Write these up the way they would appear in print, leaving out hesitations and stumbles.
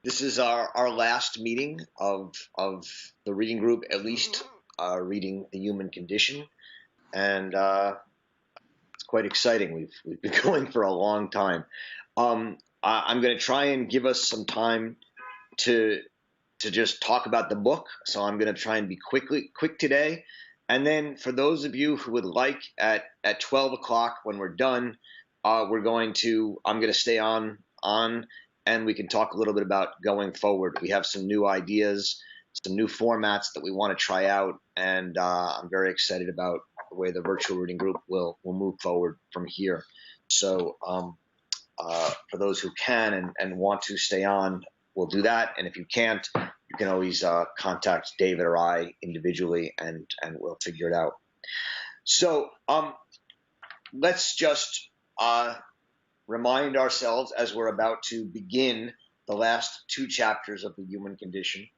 this is our last meeting of the reading group, at least reading The Human Condition, and it's quite exciting. We've been going for a long time. I'm going to try and give us some time to just talk about the book. So I'm going to try and be quick today. And then for those of you who would like, at 12 o'clock when we're done, I'm going to stay on and we can talk a little bit about going forward. We have some new ideas, some new formats that we want to try out, and I'm very excited about the way the virtual reading group will move forward from here. So for those who can and want to stay on, we'll do that. And if you can't, you can always contact David or I individually, and we'll figure it out. So let's just remind ourselves, as we're about to begin the last two chapters of The Human Condition,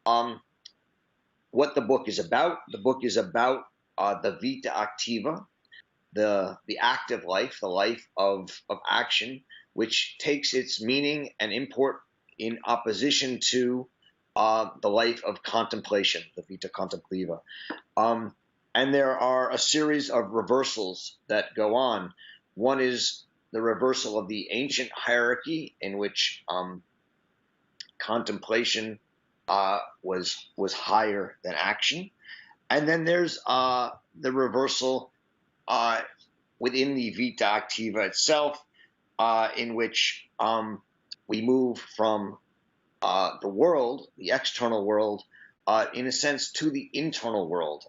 what the book is about. The book is about the vita activa, the active life, the life of action, which takes its meaning and import in opposition to the life of contemplation, the vita contemplativa. And there are a series of reversals that go on. One is the reversal of the ancient hierarchy in which contemplation was higher than action. And then there's the reversal within the vita activa itself, in which we move from the world, the external world, in a sense, to the internal world.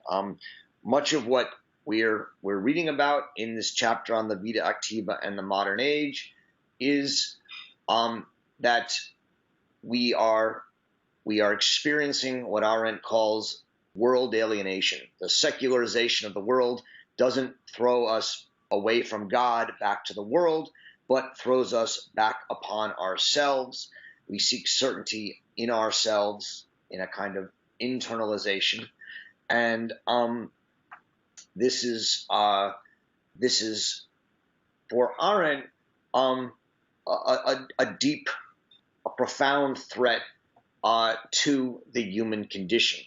Much of what we're reading about in this chapter on the vita activa and the modern age is that we are experiencing what Arendt calls world alienation. The secularization of the world doesn't throw us away from God back to the world, but throws us back upon ourselves. We seek certainty in ourselves in a kind of internalization, and this is for Arendt a deep, a profound threat to the human condition.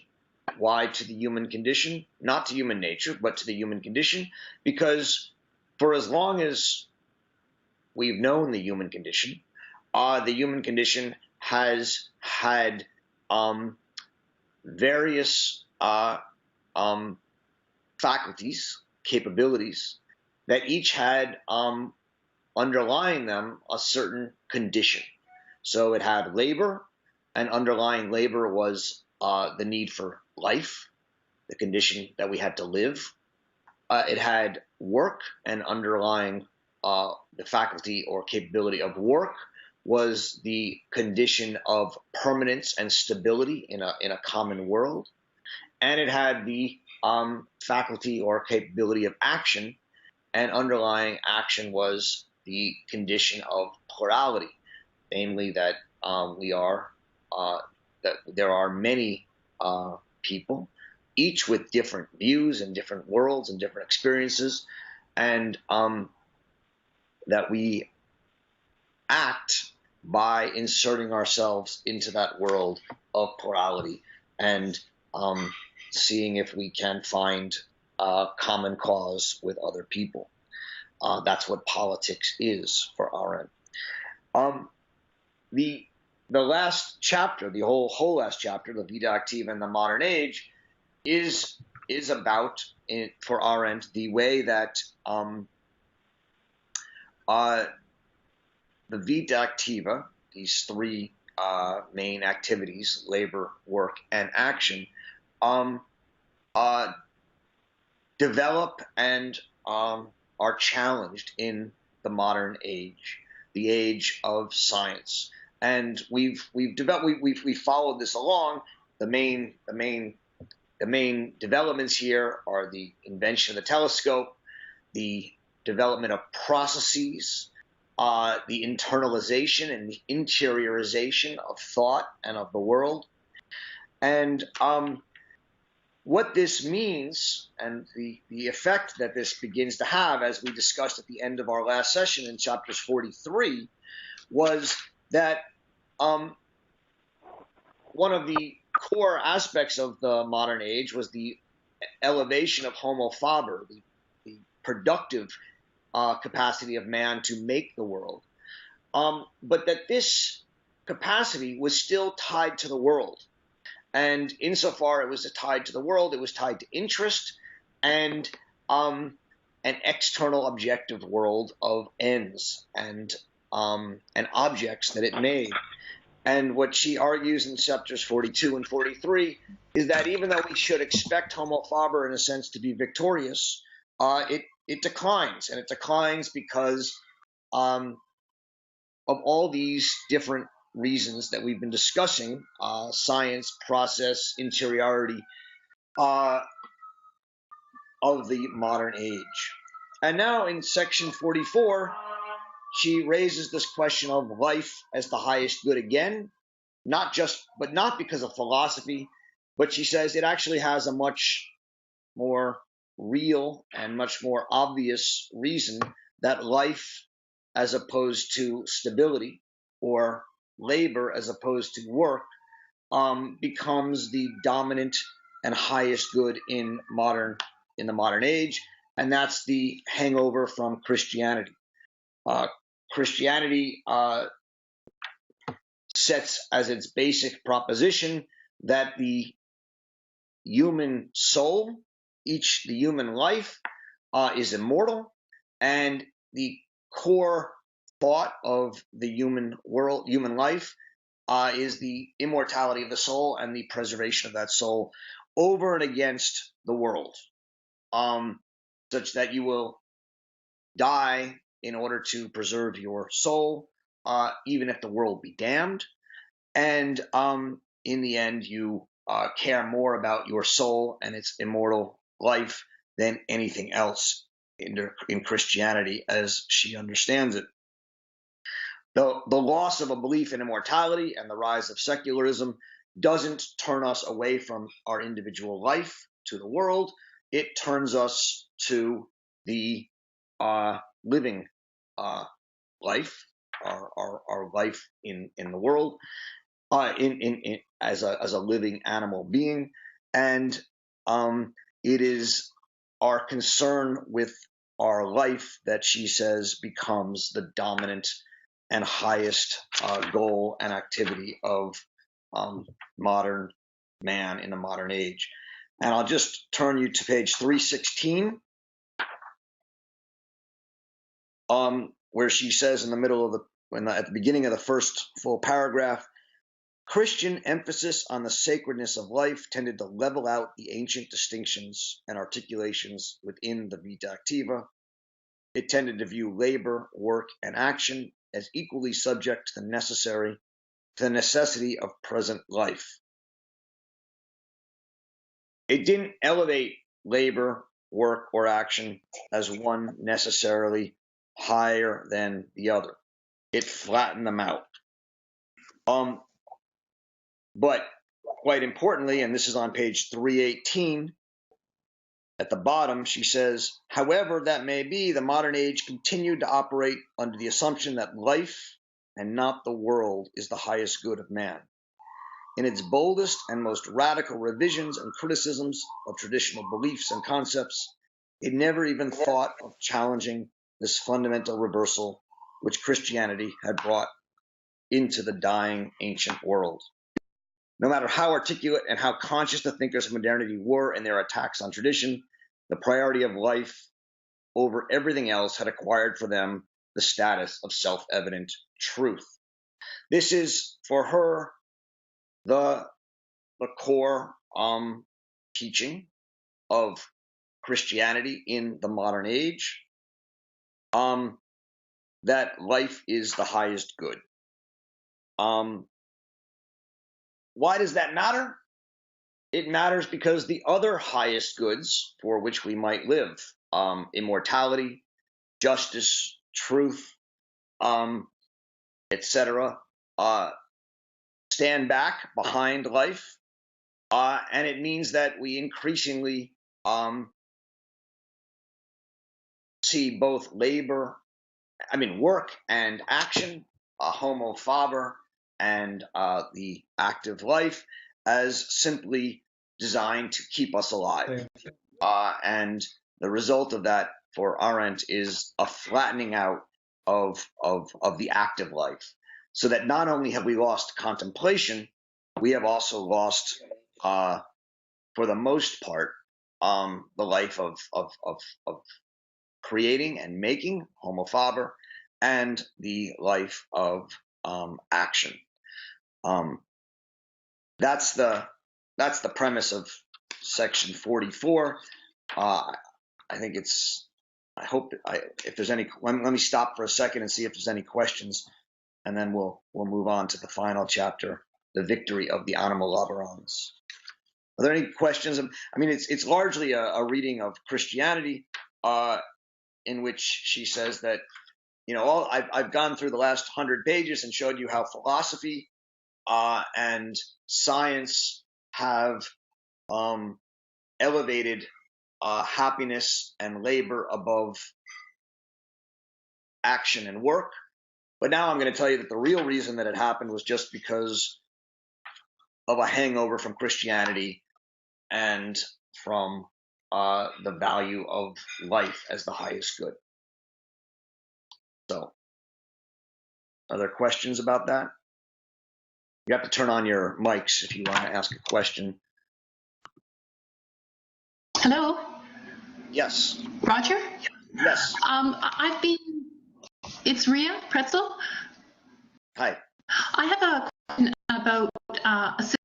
Why to the human condition? Not to human nature, but to the human condition, because for as long as we've known the human condition has had various faculties, capabilities, that each had underlying them a certain condition. So it had labor, and underlying labor was the need for life, the condition that we had to live. It had work, and underlying the faculty or capability of work was the condition of permanence and stability in a common world. And it had the faculty or capability of action, and underlying action was the condition of plurality, namely that that there are many people, each with different views and different worlds and different experiences, and that we act by inserting ourselves into that world of plurality and seeing if we can find a common cause with other people. That's what politics is for Arendt. The last chapter, the whole last chapter, the vita activa and the modern age, is about, for Arendt, the way that the vita activa, these three main activities, labor, work, and action, develop and are challenged in the modern age, the age of science. And we've followed this along. The main developments here are the invention of the telescope, the development of processes, the internalization and the interiorization of thought and of the world. And what this means and the effect that this begins to have, as we discussed at the end of our last session in chapters 43, was that one of the core aspects of the modern age was the elevation of homo faber, the productive capacity of man to make the world, but that this capacity was still tied to the world. And insofar it was tied to the world, it was tied to interest and an external objective world of ends and objects that it made. And what she argues in chapters 42 and 43 is that even though we should expect homo faber in a sense to be victorious, it declines, and it declines because of all these different reasons that we've been discussing, science, process, interiority of the modern age. And now in section 44, she raises this question of life as the highest good again, not because of philosophy, but she says it actually has a much more real and much more obvious reason that life as opposed to stability, or labor as opposed to work, becomes the dominant and highest good in the modern age, and that's the hangover from Christianity. Christianity sets as its basic proposition that the human soul, the human life, is immortal, and the core thought of the human life, is the immortality of the soul and the preservation of that soul over and against the world, such that you will die in order to preserve your soul, even if the world be damned. And in the end, you care more about your soul and its immortal life than anything else in Christianity as she understands it. The loss of a belief in immortality and the rise of secularism doesn't turn us away from our individual life to the world. It turns us to the living life, our life in the world, as a living animal being, and it is our concern with our life that she says becomes the dominant and highest goal and activity of modern man in the modern age. And I'll just turn you to page 316, where she says in the middle of at the beginning of the first full paragraph, Christian emphasis on the sacredness of life tended to level out the ancient distinctions and articulations within the vita activa. It tended to view labor, work, and action as equally subject to the necessity of present life. It didn't elevate labor, work, or action as one necessarily higher than the other. It flattened them out. But quite importantly, and this is on page 318, at the bottom, she says, however that may be, the modern age continued to operate under the assumption that life and not the world is the highest good of man. In its boldest and most radical revisions and criticisms of traditional beliefs and concepts, it never even thought of challenging this fundamental reversal which Christianity had brought into the dying ancient world. No matter how articulate and how conscious the thinkers of modernity were in their attacks on tradition, the priority of life over everything else had acquired for them the status of self-evident truth. This is, for her, the core teaching of Christianity in the modern age, that life is the highest good. Why does that matter? It matters because the other highest goods for which we might live, immortality, justice, truth, etc., stand back behind life, and it means that we increasingly see both work and action homo faber and the active life as simply designed to keep us alive. And the result of that for Arendt is a flattening out of the active life, so that not only have we lost contemplation, we have also lost, for the most part, the life of creating and making, homo faber, and the life of action. That's the premise of section 44. I think it's. I hope if there's any. Let me stop for a second and see if there's any questions, and then we'll move on to the final chapter, the victory of the anima laborans. Are there any questions? I mean, it's largely a reading of Christianity, in which she says that, you know, I've gone through the last 100 pages and showed you how philosophy and science have elevated happiness and labor above action and work. But now I'm going to tell you that the real reason that it happened was just because of a hangover from Christianity and from the value of life as the highest good. So, are there questions about that? You have to turn on your mics if you want to ask a question. Hello? Yes. Roger? Yes. It's Rhea Pretzel. Hi. I have a question about assisted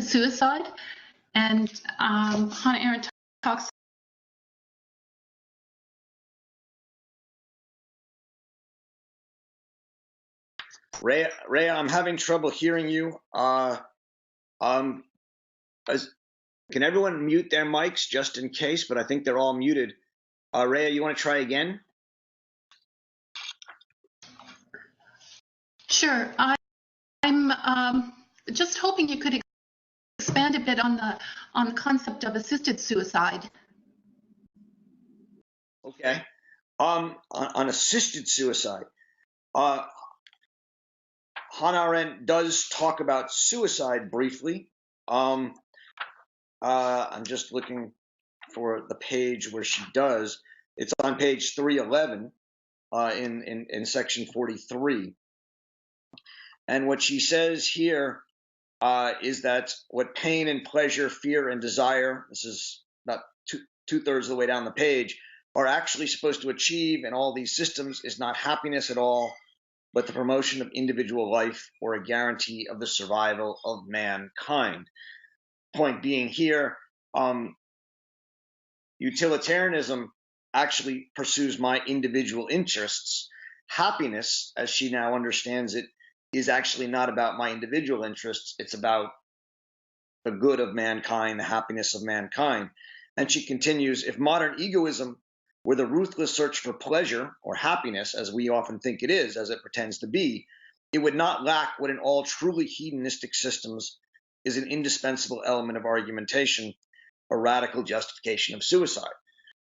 suicide, and Hannah Arendt talks. Rhea, I'm having trouble hearing you. Can everyone mute their mics just in case? But I think they're all muted. Rhea, you want to try again? Sure. I'm just hoping you could expand a bit on the concept of assisted suicide. Okay. On assisted suicide, Hannah Arendt does talk about suicide briefly. I'm just looking for the page where she does. It's on page 311 in section 43. And what she says here is that what pain and pleasure, fear and desire, this is about two-thirds of the way down the page, are actually supposed to achieve in all these systems is not happiness at all, but the promotion of individual life or a guarantee of the survival of mankind. Point being here, utilitarianism actually pursues my individual interests. Happiness, as she now understands it, is actually not about my individual interests. It's about the good of mankind, the happiness of mankind. And she continues, if modern egoism were the ruthless search for pleasure or happiness, as we often think it is, as it pretends to be, it would not lack what in all truly hedonistic systems is an indispensable element of argumentation, a radical justification of suicide.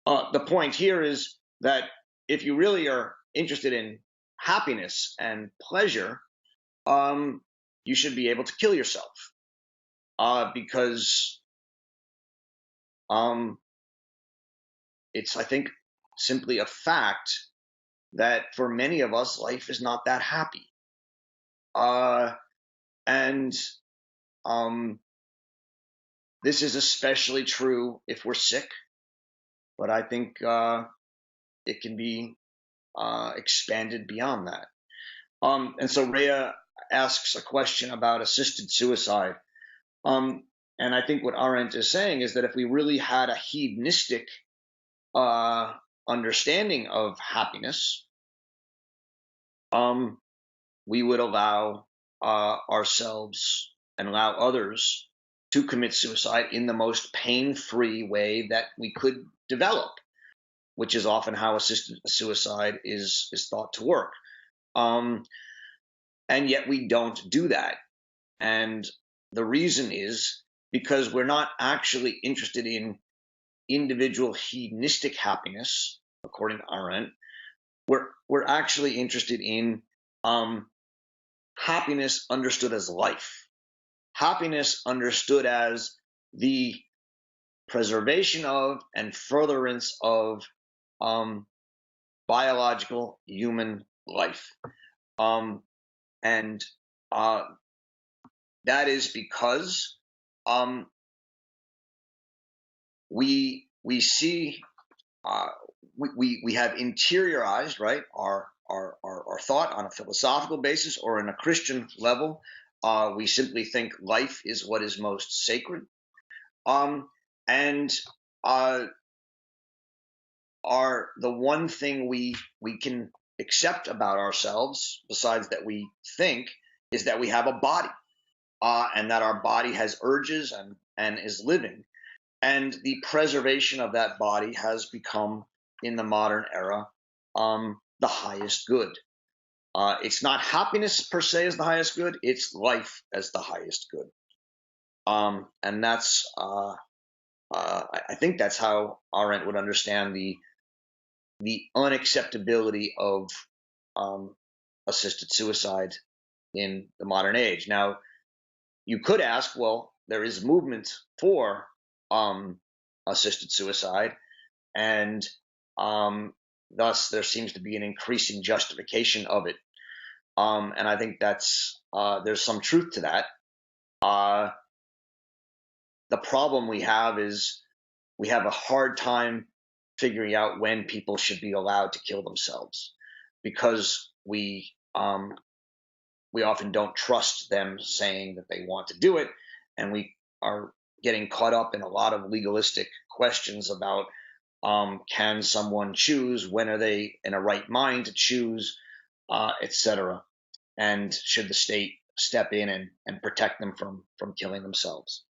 The point here is that if you really are interested in happiness and pleasure, you should be able to kill yourself, because it's, I think, simply a fact that for many of us, life is not that happy. And this is especially true if we're sick, but I think it can be expanded beyond that. And so Rhea asks a question about assisted suicide. And I think what Arendt is saying is that if we really had a hedonistic understanding of happiness, we would allow ourselves and allow others to commit suicide in the most pain-free way that we could develop, which is often how assisted suicide is thought to work. And yet we don't do that. And the reason is because we're not actually interested in individual hedonistic happiness, according to Arendt. we're actually interested in happiness understood as life. Happiness understood as the preservation of and furtherance of biological human life. And that is because we see we have interiorized, right, our thought on a philosophical basis or in a Christian level. We simply think life is what is most sacred, and are the one thing we can accept about ourselves, besides that we think, is that we have a body, and that our body has urges and is living. And the preservation of that body has become, in the modern era, the highest good. It's not happiness per se as the highest good, it's life as the highest good. And that's, I think that's how Arendt would understand the unacceptability of assisted suicide in the modern age. Now, you could ask, well, there is movement for assisted suicide, and thus there seems to be an increasing justification of it. And I think that's there's some truth to that. The problem we have is we have a hard time figuring out when people should be allowed to kill themselves, because we often don't trust them saying that they want to do it, and we are getting caught up in a lot of legalistic questions about can someone choose, when are they in a right mind to choose, etc. And should the state step in and protect them from killing themselves.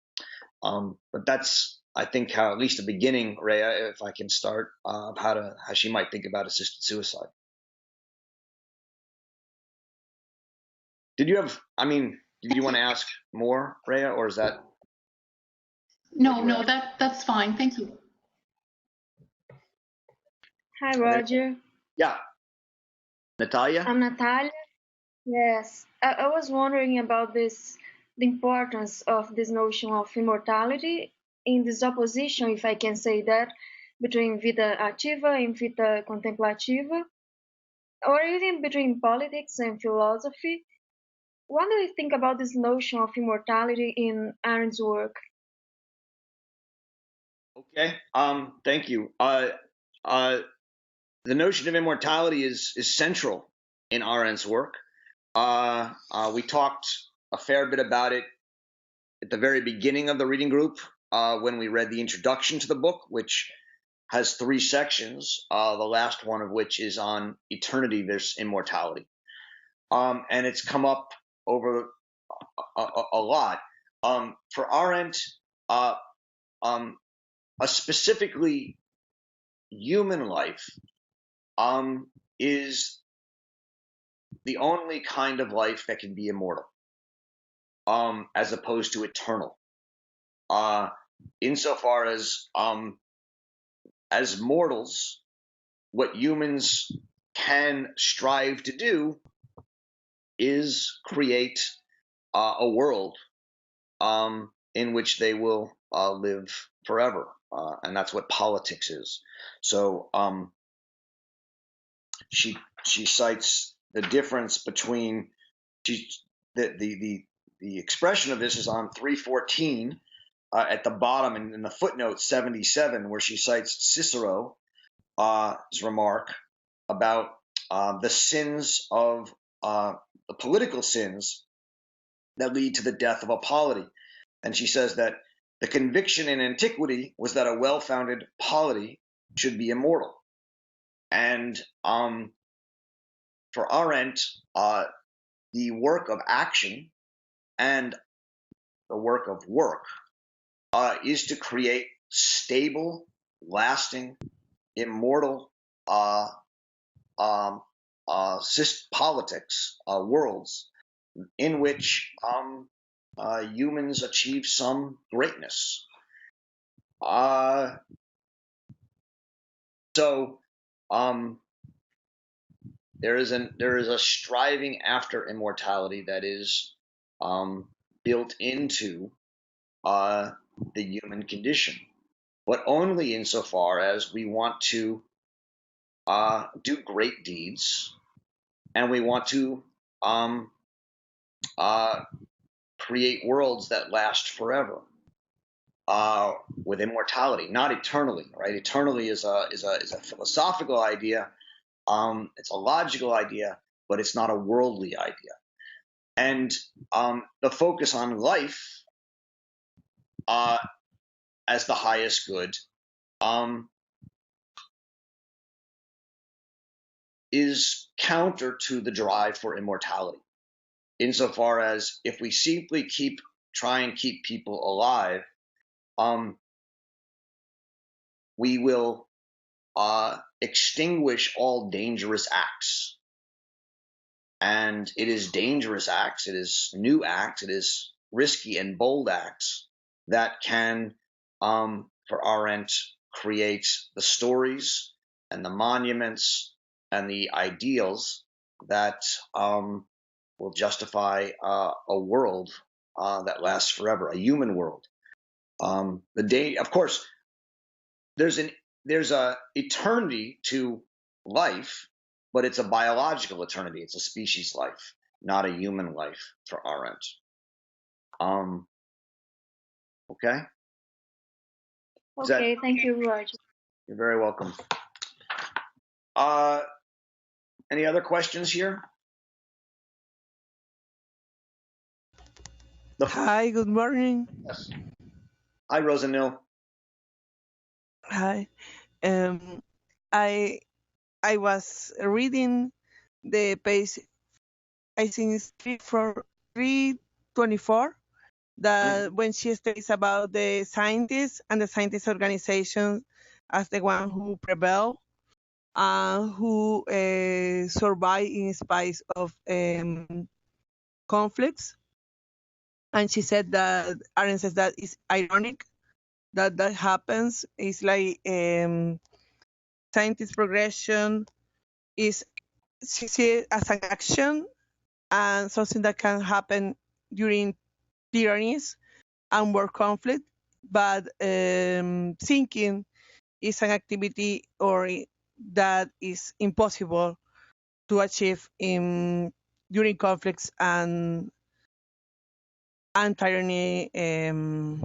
But that's, I think, how, at least a beginning, Rhea, if I can start, of how she might think about assisted suicide. Did you want to ask more, Rhea, or is that? No, that's fine. Thank you. Hi, Roger. Yeah. Natalia? I'm Natalia. Yes, I was wondering about the importance of this notion of immortality in this opposition, if I can say that, between vita activa and vita contemplativa, or even between politics and philosophy. What do you think about this notion of immortality in Arendt's work? Okay. Thank you. The notion of immortality is central in Arendt's work. We talked a fair bit about it at the very beginning of the reading group, when we read the introduction to the book, which has 3 sections, the last one of which is on eternity versus immortality. And it's come up over a lot. For Arendt, a specifically human life is the only kind of life that can be immortal, as opposed to eternal. Insofar as mortals, what humans can strive to do is create a world in which they will live forever, and that's what politics is. So she cites the difference between the expression of this is on 314 at the bottom in the footnote 77, where she cites Cicero's remark about the sins of the political sins that lead to the death of a polity. And she says that the conviction in antiquity was that a well-founded polity should be immortal. And for Arendt, the work of action and the work of work is to create stable, lasting, immortal politics, worlds in which humans achieve some greatness. So there is a striving after immortality that is built into the human condition, but only insofar as we want to do great deeds and we want to create worlds that last forever with immortality, not eternally. Right? Eternally is a philosophical idea. It's a logical idea, but it's not a worldly idea. And the focus on life as the highest good is counter to the drive for immortality. Insofar as if we simply try and keep people alive, we will extinguish all dangerous acts. And it is dangerous acts, it is new acts, it is risky and bold acts that can, for Arendt, create the stories and the monuments and the ideals that will justify a world that lasts forever, a human world. Of course, there's a eternity to life, but it's a biological eternity. It's a species life, not a human life for Arendt. Okay? Okay, thank you, Roger. You're very welcome. Any other questions here? Hi, good morning. Yes. Hi, Rosanil. Hi. I was reading the page, I think it's 324, that when she states about the scientists and the scientist organization as the one who prevail, who survive in spite of conflicts. And she said that, Arendt says that it's ironic that happens. It's like scientist progression is, she sees it as an action and something that can happen during tyrannies and war conflict, but thinking is an activity that is impossible to achieve during conflicts and tyranny and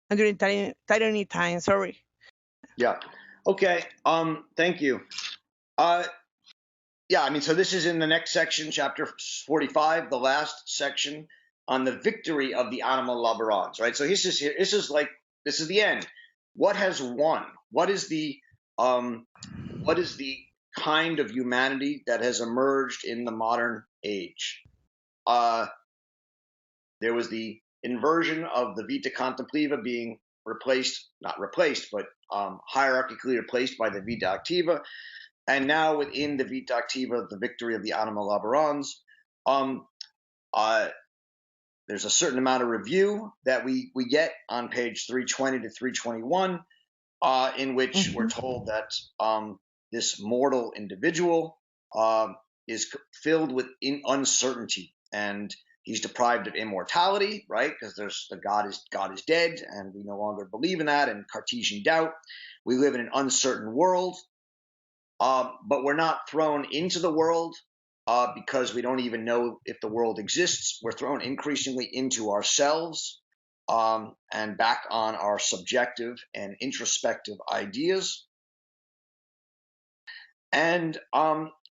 during tyranny time. Sorry. Yeah. Okay. Thank you. Yeah, I mean, so this is in the next section, chapter 45, the last section on the victory of the animal laborans, right? So this is the end. What has won? What is the kind of humanity that has emerged in the modern age? There was the inversion of the vita contemplativa being hierarchically replaced by the vita activa. And now within the vita activa, the victory of the anima laborans, there's a certain amount of review that we get on page 320 to 321, in which we're told that this mortal individual is filled with uncertainty, and he's deprived of immortality, right? Because there's God is dead, and we no longer believe in that, and Cartesian doubt. We live in an uncertain world. But we're not thrown into the world because we don't even know if the world exists. We're thrown increasingly into ourselves and back on our subjective and introspective ideas. And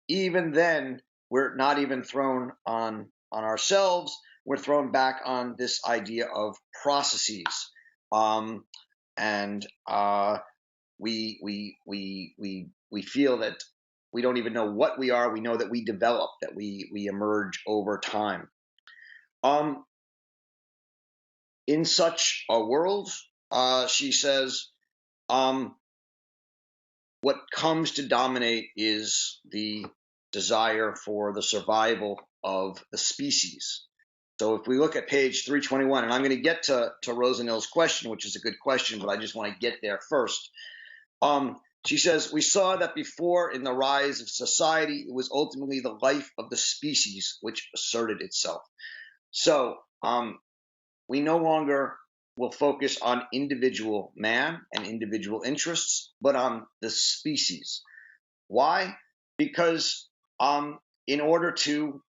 even then, we're not even thrown on ourselves. We're thrown back on this idea of processes. And we feel that we don't even know what we are. We know that we develop, that we emerge over time. In such a world, she says, what comes to dominate is the desire for the survival of the species. So if we look at page 321, and I'm going to get to Rosanil's question, which is a good question, but I just want to get there first. She says, we saw that before in the rise of society, it was ultimately the life of the species which asserted itself. So we no longer will focus on individual man and individual interests, but on the species. Why? Because in order to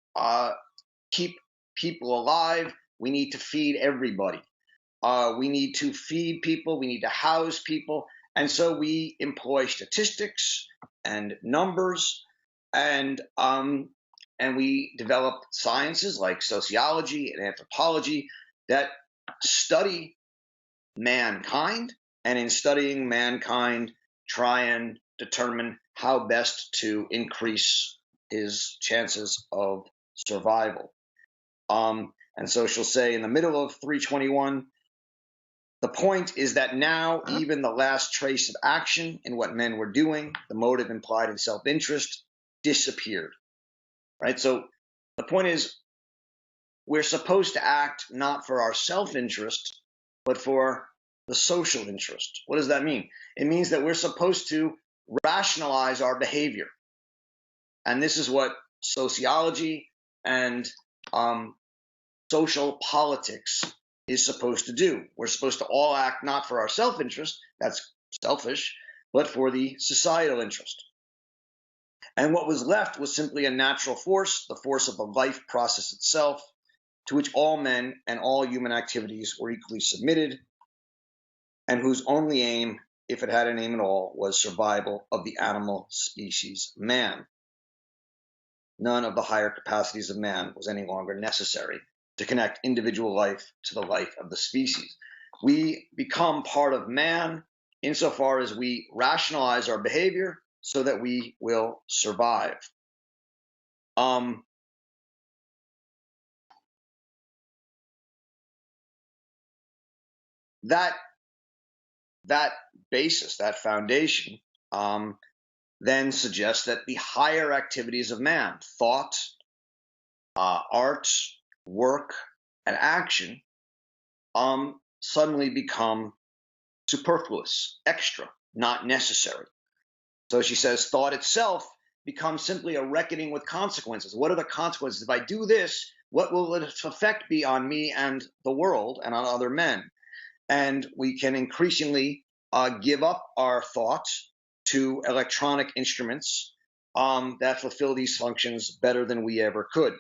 keep people alive, we need to feed everybody. We need to feed people. We need to house people. And so we employ statistics and numbers, and we develop sciences like sociology and anthropology that study mankind, and in studying mankind, try and determine how best to increase his chances of survival. And so she'll say in the middle of 321, the point is that now even the last trace of action in what men were doing, the motive implied in self-interest, disappeared. Right? So the point is, we're supposed to act not for our self-interest, but for the social interest. What does that mean? It means that we're supposed to rationalize our behavior. And this is what sociology and social politics is supposed to do. We're supposed to all act not for our self-interest, that's selfish, but for the societal interest. And what was left was simply a natural force, the force of the life process itself, to which all men and all human activities were equally submitted, and whose only aim, if it had an aim at all, was survival of the animal species man. None of the higher capacities of man was any longer necessary to connect individual life to the life of the species. We become part of man insofar as we rationalize our behavior so that we will survive. That basis, that foundation, then suggests that the higher activities of man, thought, art, work, and action, suddenly become superfluous, extra, not necessary. So she says thought itself becomes simply a reckoning with consequences. What are the consequences? If I do this, what will its effect be on me and the world and on other men? And we can increasingly give up our thought to electronic instruments that fulfill these functions better than we ever could.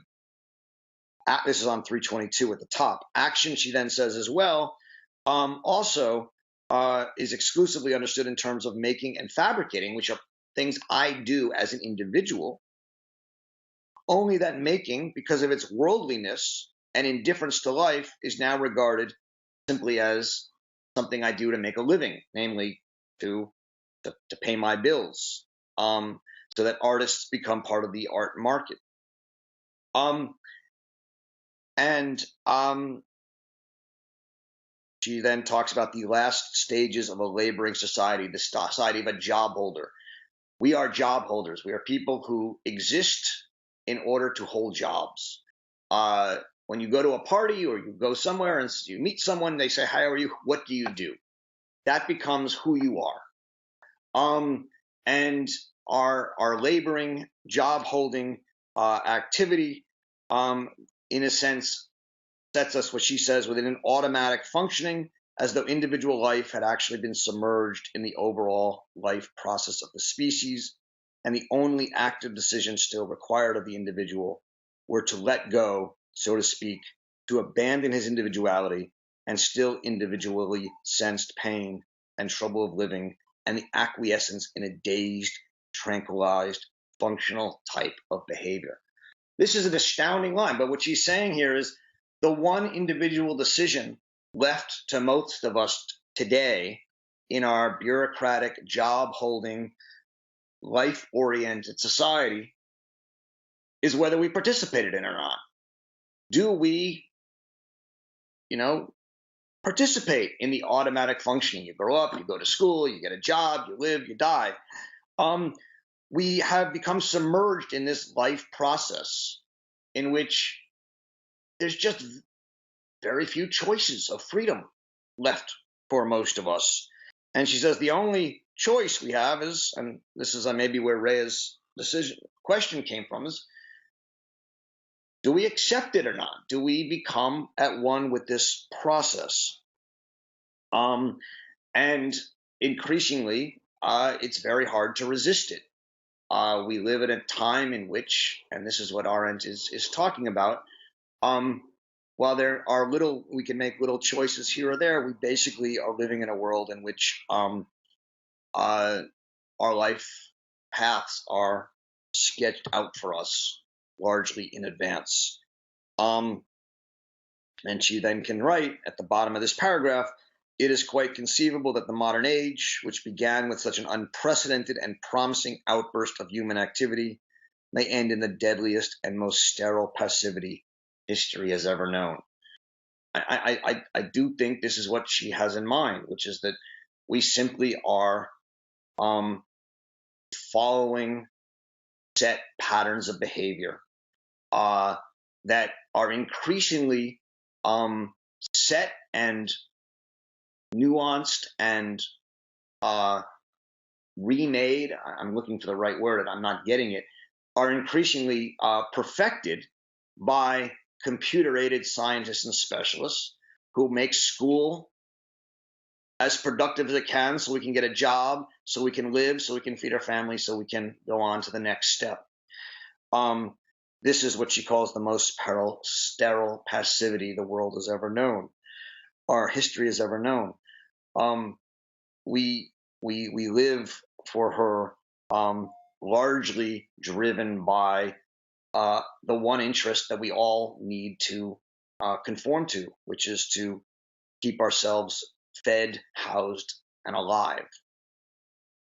This is on 322 at the top. Action, she then says as well, also is exclusively understood in terms of making and fabricating, which are things I do as an individual. Only that making, because of its worldliness and indifference to life, is now regarded simply as something I do to make a living, namely to pay my bills, so that artists become part of the art market. She then talks about the last stages of a laboring society, the society of a job holder. We are job holders. We are people who exist in order to hold jobs. When you go to a party or you go somewhere and you meet someone, they say, "How are you? What do you do?" That becomes who you are. And our laboring, job holding activity, in a sense, sets us, what she says, within an automatic functioning, as though individual life had actually been submerged in the overall life process of the species, and the only active decisions still required of the individual were to let go, so to speak, to abandon his individuality and still individually sensed pain and trouble of living, and the acquiescence in a dazed, tranquilized, functional type of behavior. This is an astounding line, but what she's saying here is the one individual decision left to most of us today in our bureaucratic, job-holding, life-oriented society is whether we participated in it or not. Do we, participate in the automatic functioning? You grow up, you go to school, you get a job, you live, you die. We have become submerged in this life process in which there's just very few choices of freedom left for most of us. And she says the only choice we have is, and this is maybe where Rhea's question came from, is do we accept it or not? Do we become at one with this process? And increasingly, it's very hard to resist it. We live at a time in which, and this is what Arendt is talking about, while there are we can make little choices here or there, we basically are living in a world in which our life paths are sketched out for us largely in advance. And she then can write at the bottom of this paragraph, it is quite conceivable that the modern age, which began with such an unprecedented and promising outburst of human activity, may end in the deadliest and most sterile passivity history has ever known. I do think this is what she has in mind, which is that we simply are following set patterns of behavior that are increasingly set and nuanced and remade. I'm looking for the right word and I'm not getting it. Are increasingly perfected by computer-aided scientists and specialists who make school as productive as it can so we can get a job, so we can live, so we can feed our family, so we can go on to the next step. This is what she calls the most sterile passivity the world has ever known, or history has ever known. We live for her largely driven by the one interest that we all need to conform to, which is to keep ourselves fed, housed, and alive.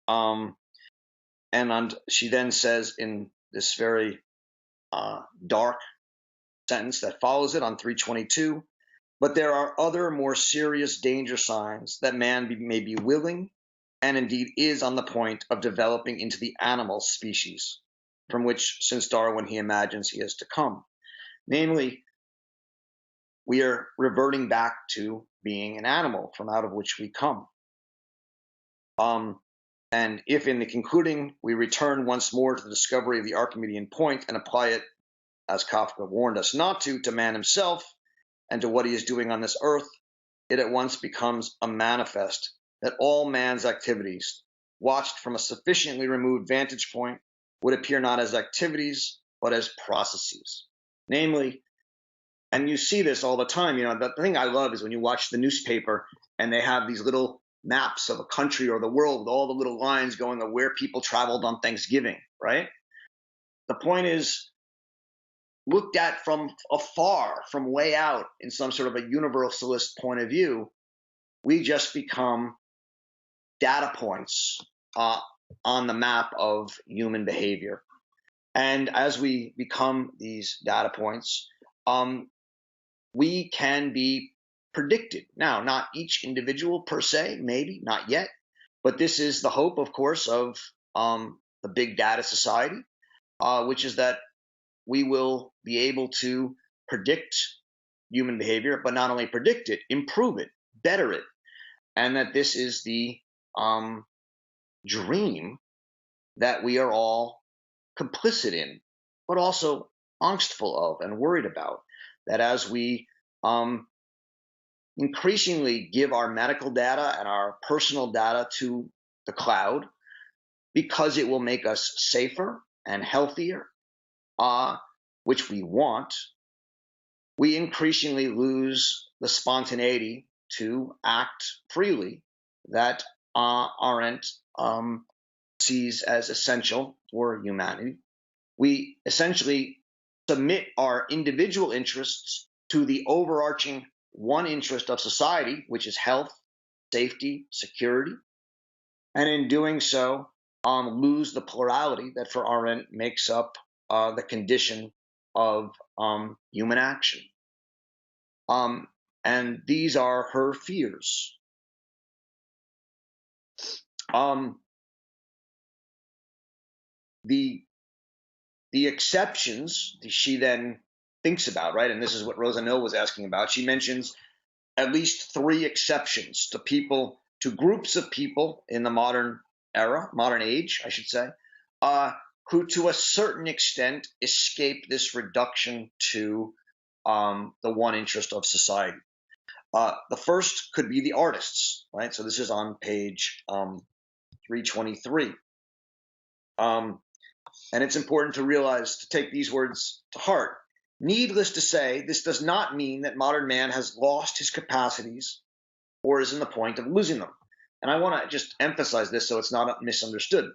And she then says in this very dark sentence that follows it on 322, but there are other more serious danger signs that man may be willing and indeed is on the point of developing into the animal species from which, since Darwin, he imagines he is to come. Namely, we are reverting back to being an animal from out of which we come. And if in the concluding we return once more to the discovery of the Archimedean point and apply it, as Kafka warned us not to man himself and to what he is doing on this earth, it at once becomes a manifest that all man's activities, watched from a sufficiently removed vantage point, would appear not as activities, but as processes. Namely, and you see this all the time, the thing I love is when you watch the newspaper and they have these little maps of a country or the world with all the little lines going to where people traveled on Thanksgiving, right? The point is, looked at from afar, from way out in some sort of a universalist point of view, we just become data points on the map of human behavior. And as we become these data points, we can be predicted. Now, not each individual per se, maybe, not yet, but this is the hope, of course, of the big data society, which is that we will be able to predict human behavior, but not only predict it, improve it, better it, and that this is the dream that we are all complicit in, but also angstful of and worried about, that as we increasingly give our medical data and our personal data to the cloud, because it will make us safer and healthier, which we want, we increasingly lose the spontaneity to act freely that Arendt sees as essential for humanity. We essentially submit our individual interests to the overarching one interest of society, which is health, safety, security, and in doing so, lose the plurality that for Arendt makes up the condition of human action. And these are her fears. The exceptions she then thinks about, right? And this is what Rosa Mill was asking about. She mentions at least 3 exceptions to groups of people in the modern era, modern age, I should say, who to a certain extent escape this reduction to the one interest of society. The first could be the artists, right? So this is on page 323. And it's important to realize, to take these words to heart. Needless to say, this does not mean that modern man has lost his capacities or is in the point of losing them. And I want to just emphasize this so it's not misunderstood.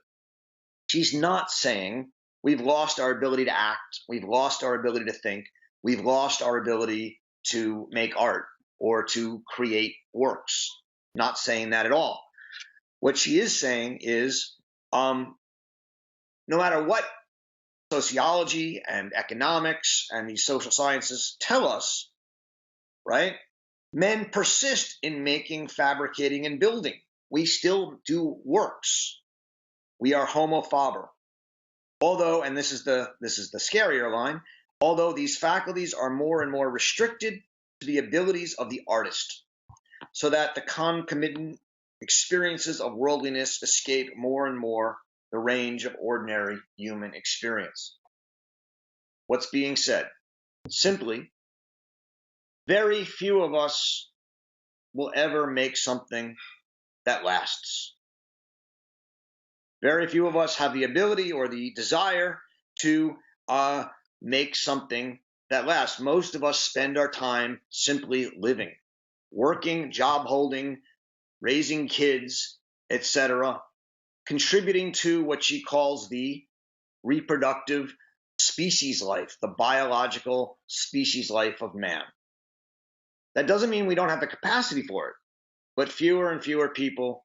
She's not saying we've lost our ability to act, we've lost our ability to think, we've lost our ability to make art or to create works. Not saying that at all. What she is saying is, no matter what sociology and economics and these social sciences tell us, right, men persist in making, fabricating, and building. We still do works. We are homo faber. Although, and this is the scarier line, although these faculties are more and more restricted to the abilities of the artist, so that the concomitant experiences of worldliness escape more and more the range of ordinary human experience. What's being said? Simply, very few of us will ever make something that lasts. Very few of us have the ability or the desire to make something that lasts. Most of us spend our time simply living, working, job holding, raising kids, etc., contributing to what she calls the reproductive species life, the biological species life of man. That doesn't mean we don't have the capacity for it, but fewer and fewer people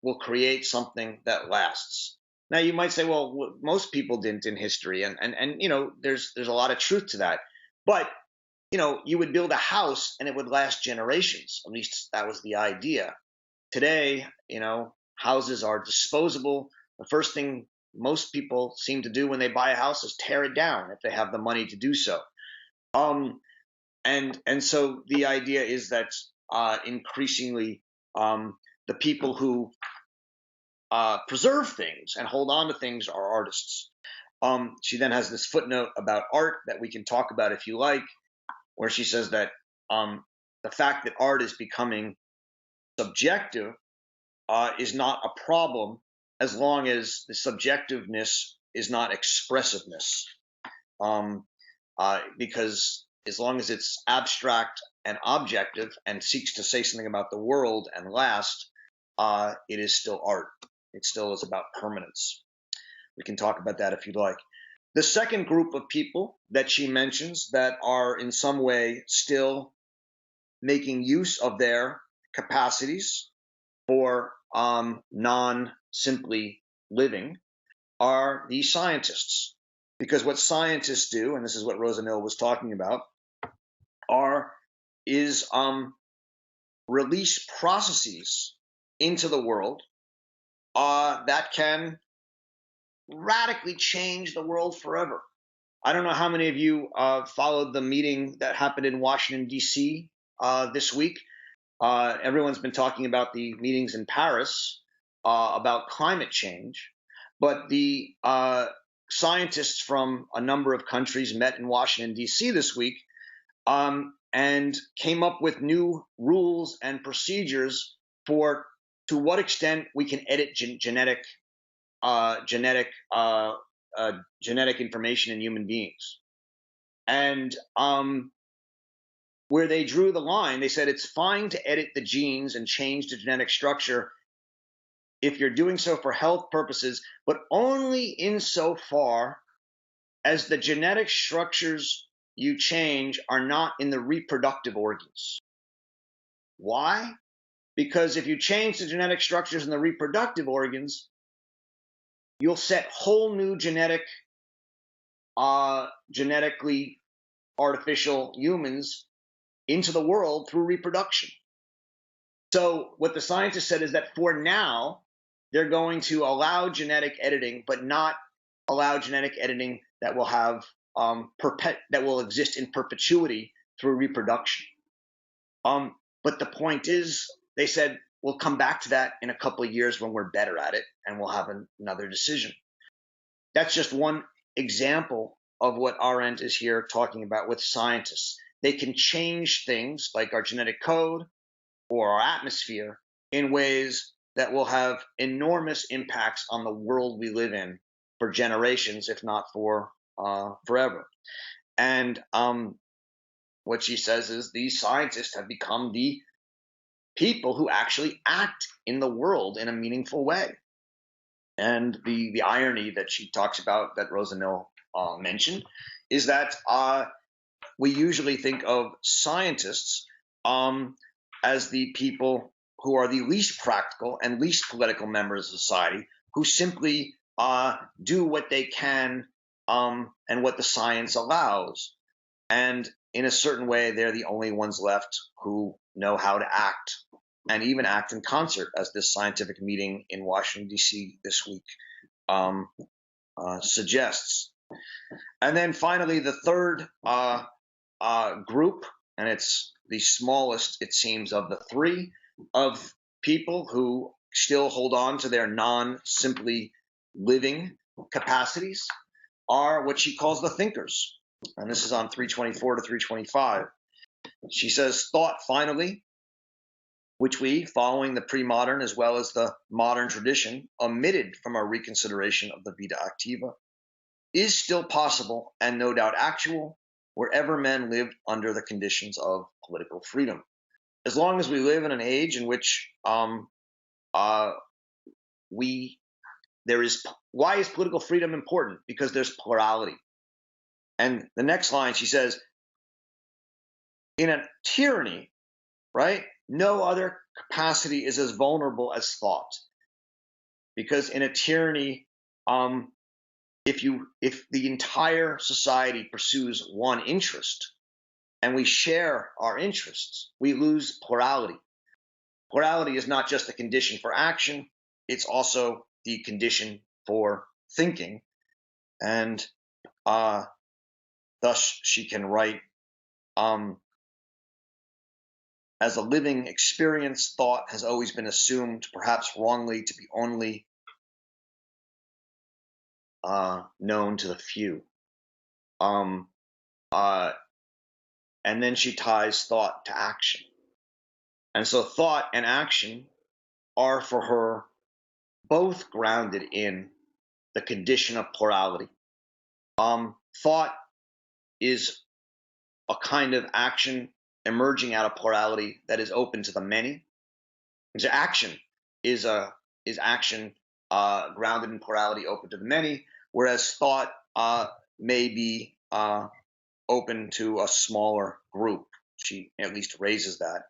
will create something that lasts. Now you might say, well, most people didn't in history, and you know, there's a lot of truth to that. But you know, you would build a house and it would last generations. At least that was the idea. Today, you know, houses are disposable. The first thing most people seem to do when they buy a house is tear it down if they have the money to do so. And so the idea is that increasingly the people who preserve things and hold on to things are artists. She then has this footnote about art that we can talk about if you like, where she says that the fact that art is becoming subjective is not a problem as long as the subjectiveness is not expressiveness. Because as long as it's abstract and objective and seeks to say something about the world and last, it is still art. It still is about permanence. We can talk about that if you'd like. The second group of people that she mentions that are in some way still making use of their capacities for non-simply living are the scientists. Because what scientists do, and this is what Rosa Mill was talking about, is release processes into the world that can radically change the world forever. I don't know how many of you followed the meeting that happened in Washington, D.C. This week. Everyone's been talking about the meetings in Paris about climate change, but the scientists from a number of countries met in Washington, D.C. this week and came up with new rules and procedures for to what extent we can edit genetic information in human beings. And where they drew the line, they said it's fine to edit the genes and change the genetic structure if you're doing so for health purposes, but only insofar as the genetic structures you change are not in the reproductive organs. Why? Because if you change the genetic structures in the reproductive organs, you'll set whole new genetically artificial humans into the world through reproduction. So what the scientists said is that for now, they're going to allow genetic editing, but not allow genetic editing that will have that will exist in perpetuity through reproduction. But the point is, they said, we'll come back to that in a couple of years when we're better at it, and we'll have another decision. That's just one example of what Arendt is here talking about with scientists. They can change things like our genetic code or our atmosphere in ways that will have enormous impacts on the world we live in for generations, if not for forever. And what she says is these scientists have become the people who actually act in the world in a meaningful way. And the irony that she talks about, that Rosa Mill mentioned, is that we usually think of scientists as the people who are the least practical and least political members of society, who simply do what they can and what the science allows. And in a certain way, they're the only ones left who know how to act, and even act in concert, as this scientific meeting in Washington, D.C. this week suggests. And then finally, the third group, and it's the smallest, it seems, of the three, of people who still hold on to their non-simply living capacities, are what she calls the thinkers. And this is on 324 to 325. She says, thought, finally, which we, following the pre-modern as well as the modern tradition, omitted from our reconsideration of the vita activa, is still possible and no doubt actual wherever men lived under the conditions of political freedom. As long as we live in an age in which why is political freedom important? Because there's plurality. And the next line, she says, in a tyranny, right, no other capacity is as vulnerable as thought. Because in a tyranny, if the entire society pursues one interest and we share our interests, we lose plurality. Plurality is not just the condition for action, it's also the condition for thinking. And thus she can write, as a living experience, thought has always been assumed, perhaps wrongly, to be only known to the few. And then she ties thought to action. And so thought and action are for her both grounded in the condition of plurality. Thought is a kind of action emerging out of plurality that is open to the many. And so action is action grounded in plurality, open to the many, whereas thought may be open to a smaller group. She at least raises that.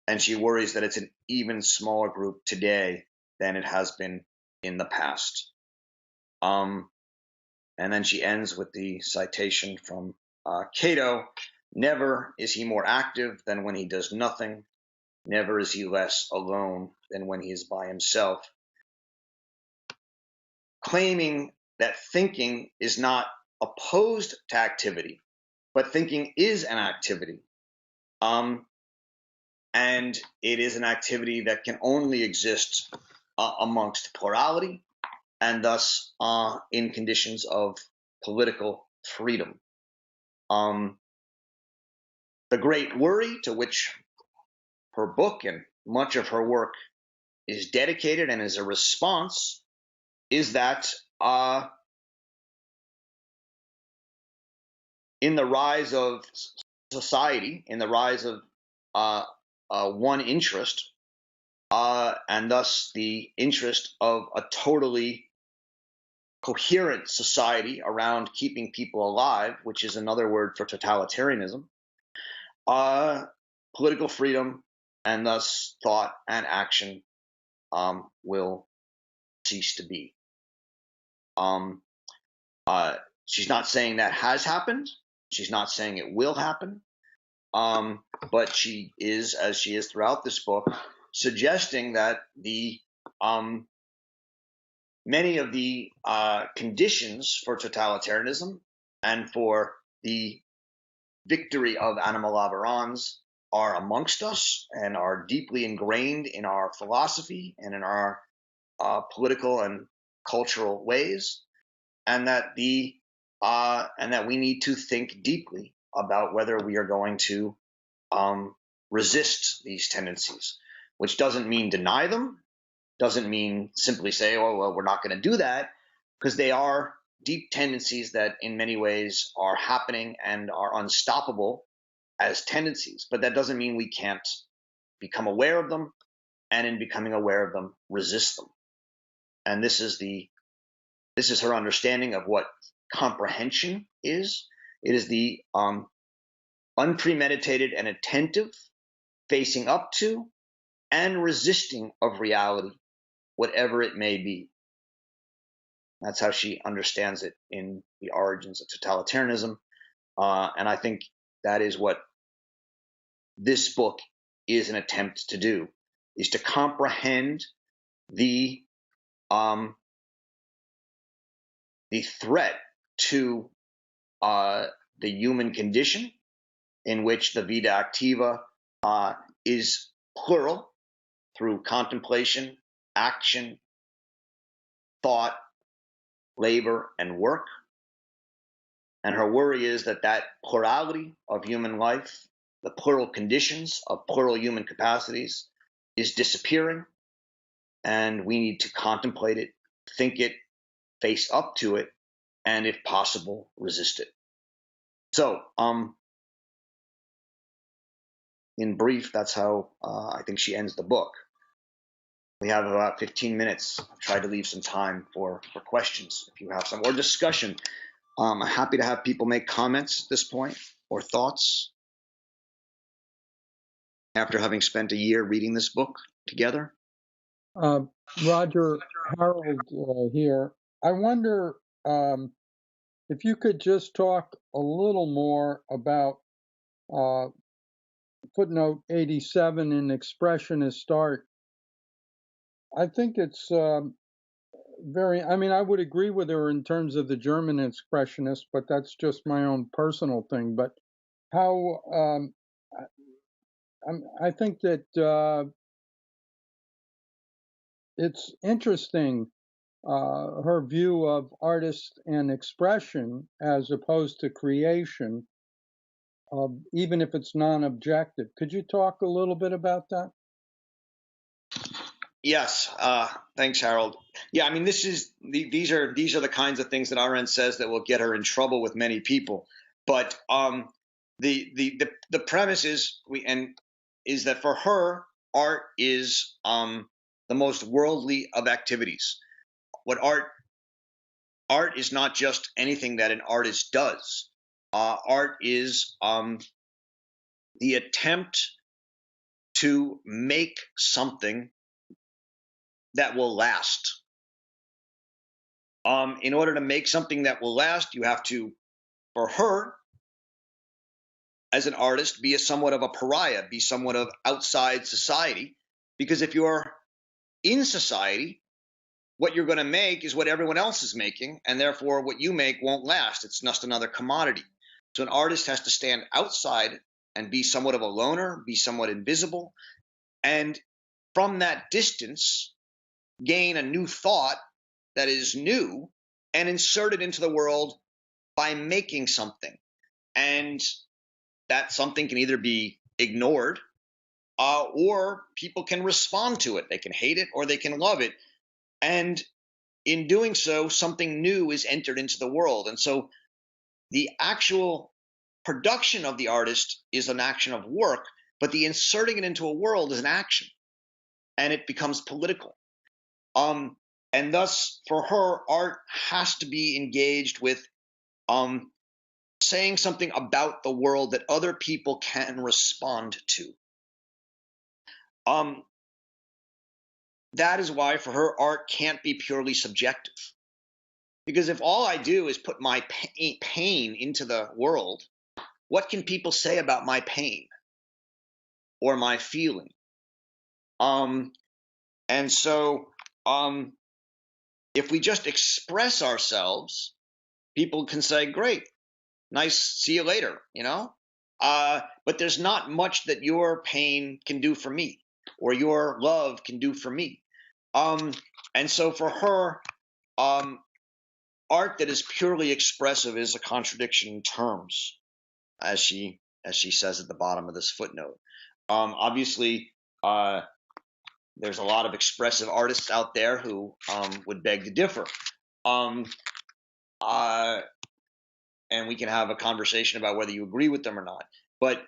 And she worries that it's an even smaller group today than it has been in the past. And then she ends with the citation from Cato: never is he more active than when he does nothing. Never is he less alone than when he is by himself. Claiming that thinking is not opposed to activity, but thinking is an activity. And it is an activity that can only exist amongst plurality, and thus in conditions of political freedom. The great worry to which her book and much of her work is dedicated and is a response is that in the rise of society, in the rise of one interest, and thus the interest of a totally coherent society around keeping people alive, which is another word for totalitarianism, political freedom and thus thought and action will cease to be. She's not saying that has happened. She's not saying it will happen. But she is, as she is throughout this book, suggesting that the many of the conditions for totalitarianism and for the victory of animal laborans are amongst us and are deeply ingrained in our philosophy and in our political and cultural ways, and that we need to think deeply about whether we are going to resist these tendencies, which doesn't mean deny them, doesn't mean simply say, oh, well, we're not going to do that, because they are deep tendencies that in many ways are happening and are unstoppable as tendencies. But that doesn't mean we can't become aware of them, and in becoming aware of them, resist them. And this is her understanding of what comprehension is. It is the unpremeditated and attentive facing up to and resisting of reality, whatever it may be. That's how she understands it in The Origins of Totalitarianism. And I think that is what this book is an attempt to do, is to comprehend the threat to the human condition, in which the vita activa is plural through contemplation, action, thought, labor, and work. And her worry is that that plurality of human life, the plural conditions of plural human capacities, is disappearing, and we need to contemplate it, think it, face up to it, and if possible, resist it. So, in brief, that's how I think she ends the book. We have about 15 minutes. I've tried to leave some time for questions if you have some, or discussion. I'm happy to have people make comments at this point or thoughts after having spent a year reading this book together. Roger, Harold here. I wonder if you could just talk a little more about footnote 87 in expressionist art. I think it's I would agree with her in terms of the German expressionists, but that's just my own personal thing. But how I think that it's interesting, her view of artist and expression as opposed to creation, even if it's non-objective. Could you talk a little bit about that? Yes, thanks, Harold. Yeah, I mean, these are the kinds of things that Arendt says that will get her in trouble with many people. But the premise is that for her, art is the most worldly of activities. What art is not just anything that an artist does. Art is the attempt to make something that will last. In order to make something that will last, you have to, for her, as an artist, be somewhat of a pariah, be somewhat of outside society. Because if you're in society, what you're going to make is what everyone else is making, and therefore what you make won't last. It's just another commodity. So an artist has to stand outside and be somewhat of a loner, be somewhat invisible, and from that distance, gain a new thought that is new and insert it into the world by making something. And that something can either be ignored or people can respond to it. They can hate it or they can love it. And in doing so, something new is entered into the world. And so the actual production of the artist is an action of work, but the inserting it into a world is an action, and it becomes political. And thus, for her, art has to be engaged with saying something about the world that other people can respond to. That is why, for her, art can't be purely subjective. Because if all I do is put my pain into the world, what can people say about my pain or my feeling? And so if we just express ourselves, people can say, great, nice, see you later, but there's not much that your pain can do for me or your love can do for me. And so for her, art that is purely expressive is a contradiction in terms, as she says at the bottom of this footnote. Obviously, there's a lot of expressive artists out there who would beg to differ. And we can have a conversation about whether you agree with them or not. But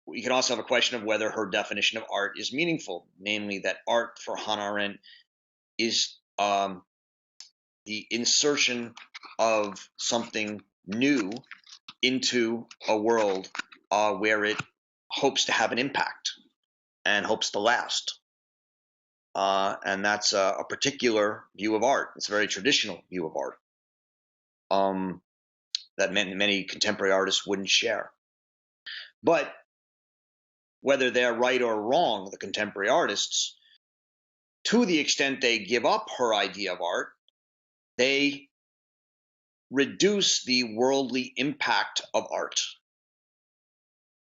we can also have a question of whether her definition of art is meaningful, namely that art for Hannah Arendt is the insertion of something new into a world where it hopes to have an impact and hopes to last. And that's a particular view of art. It's a very traditional view of art that many contemporary artists wouldn't share. But whether they're right or wrong, the contemporary artists, to the extent they give up her idea of art, they reduce the worldly impact of art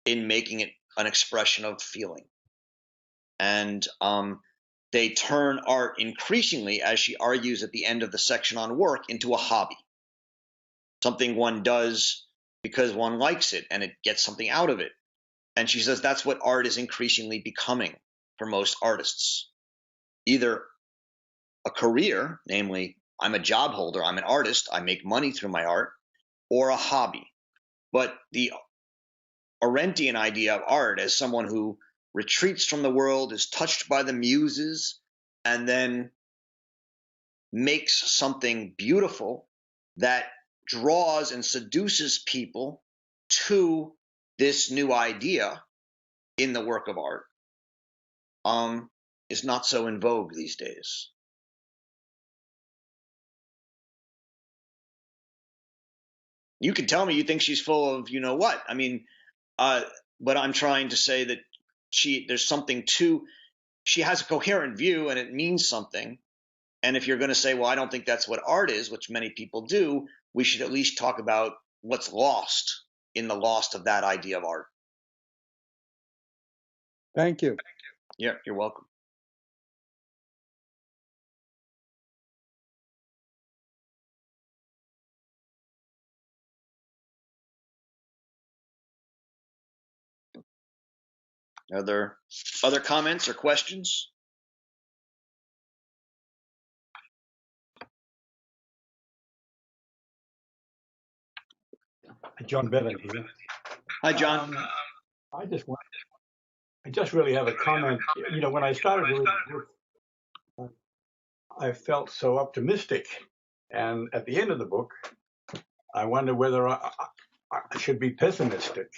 in making it an expression of feeling. And they turn art increasingly, as she argues at the end of the section on work, into a hobby. Something one does because one likes it and it gets something out of it. And she says that's what art is increasingly becoming for most artists. Either a career, namely, I'm a job holder, I'm an artist, I make money through my art, or a hobby. But the Arendtian idea of art as someone who retreats from the world, is touched by the muses, and then makes something beautiful that draws and seduces people to this new idea in the work of art, is not so in vogue these days. You can tell me you think she's full of you know what. I mean, but I'm trying to say that there's something to, she has a coherent view and it means something. And if you're going to say, well, I don't think that's what art is, which many people do, we should at least talk about what's lost in the lost of that idea of art. Thank you. Yeah, you're welcome. Are there other comments or questions? John Bevan here. Hi, John. I just really have a comment. You know, when I started to read the book, I felt so optimistic, and at the end of the book, I wonder whether I should be pessimistic.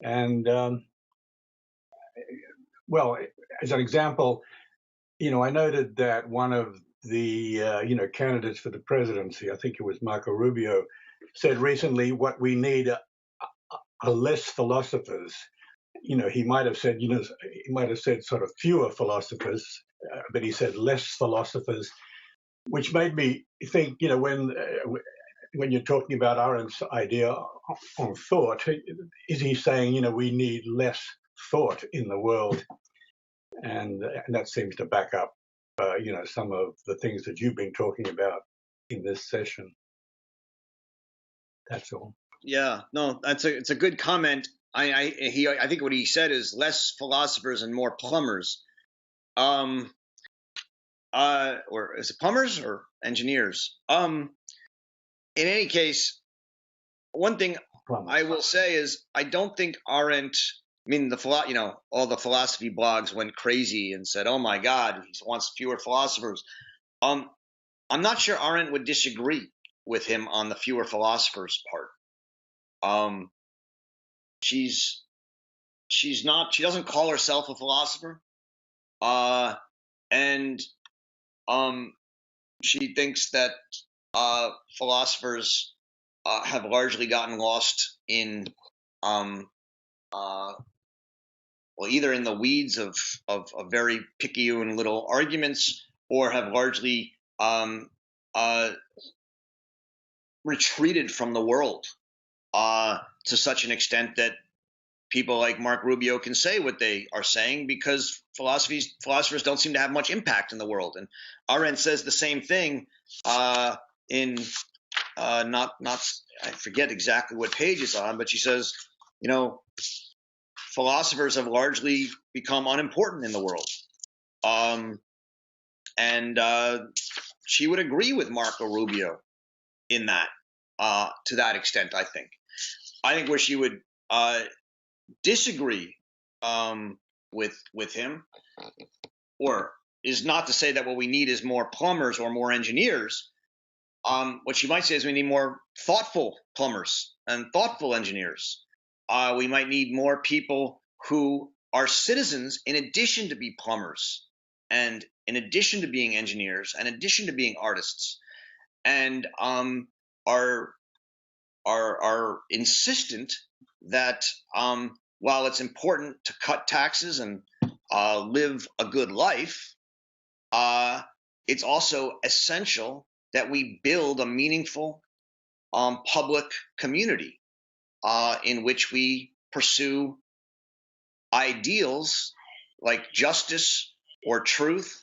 And well, as an example, you know, I noted that one of the candidates for the presidency, I think it was Marco Rubio, said recently, "What we need are less philosophers." You know, he might have said, sort of fewer philosophers, but he said less philosophers, which made me think, you know, when you're talking about Arendt's idea on thought, is he saying, you know, we need less thought in the world? And that seems to back up, some of the things that you've been talking about in this session. That's all. Yeah, no, it's a good comment. I think what he said is less philosophers and more plumbers. Or is it plumbers or engineers? In any case, one thing I will say is I don't think Arendt. I mean, all the philosophy blogs went crazy and said, "Oh my God, he wants fewer philosophers." I'm not sure Arendt would disagree with him on the fewer philosophers part. She's not. She doesn't call herself a philosopher, and she thinks that philosophers have largely gotten lost in either in the weeds of very picayune little arguments, or have largely retreated from the world to such an extent that people like Mark Rubio can say what they are saying, because philosophers don't seem to have much impact in the world. And Arendt says the same thing in not I forget exactly what page it's on, but she says, philosophers have largely become unimportant in the world. And she would agree with Marco Rubio in that, to that extent, I think. I think where she would disagree with him, or is not to say that what we need is more plumbers or more engineers. What she might say is we need more thoughtful plumbers and thoughtful engineers. We might need more people who are citizens in addition to be plumbers, and in addition to being engineers, and in addition to being artists, and are insistent that while it's important to cut taxes and live a good life, it's also essential that we build a meaningful public community in which we pursue ideals like justice or truth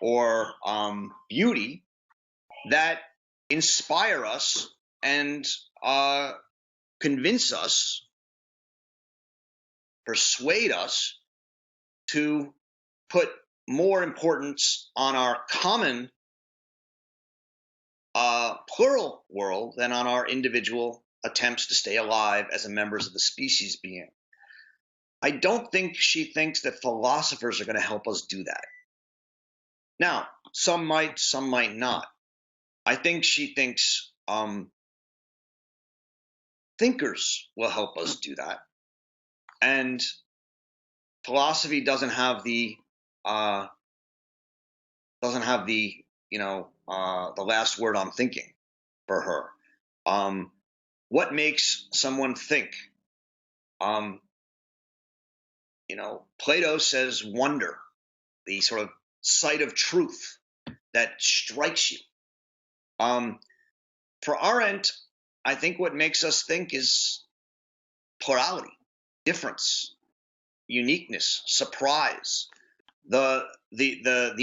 or beauty that inspire us and convince us, persuade us to put more importance on our common plural world than on our individual attempts to stay alive as members of the species being. I don't think she thinks that philosophers are going to help us do that. Now, some might not. I think she thinks thinkers will help us do that, and philosophy doesn't have the the last word on thinking for her. What makes someone think? Plato says wonder, the sort of sight of truth that strikes you. For Arendt, I think what makes us think is plurality, difference, uniqueness, surprise. The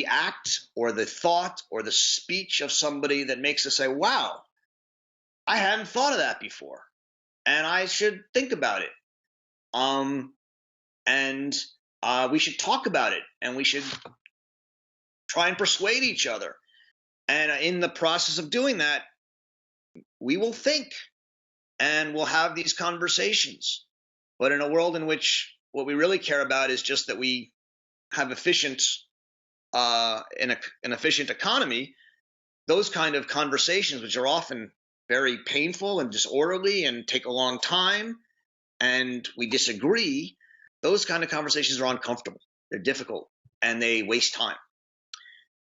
act or the thought or the speech of somebody that makes us say, wow, I hadn't thought of that before, and I should think about it. And we should talk about it, and we should try and persuade each other. And in the process of doing that, we will think and we'll have these conversations. But in a world in which what we really care about is just that we have an efficient economy, those kind of conversations, which are often very painful and disorderly and take a long time, and we disagree, those kind of conversations are uncomfortable. They're difficult, and they waste time.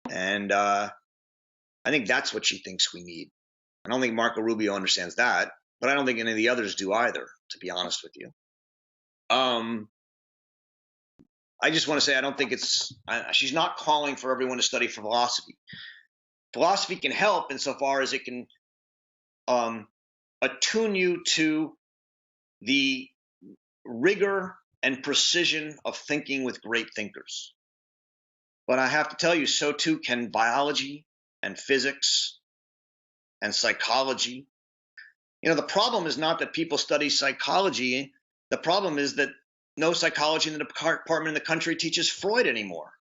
And I think that's what she thinks we need. I don't think Marco Rubio understands that, but I don't think any of the others do either, to be honest with you. I just want to say I don't think she's not calling for everyone to study philosophy. Philosophy can help insofar as it can attune you to the rigor and precision of thinking with great thinkers. But I have to tell you, so too can biology and physics and psychology. The problem is not that people study psychology. The problem is that no psychology in the department in the country teaches Freud anymore,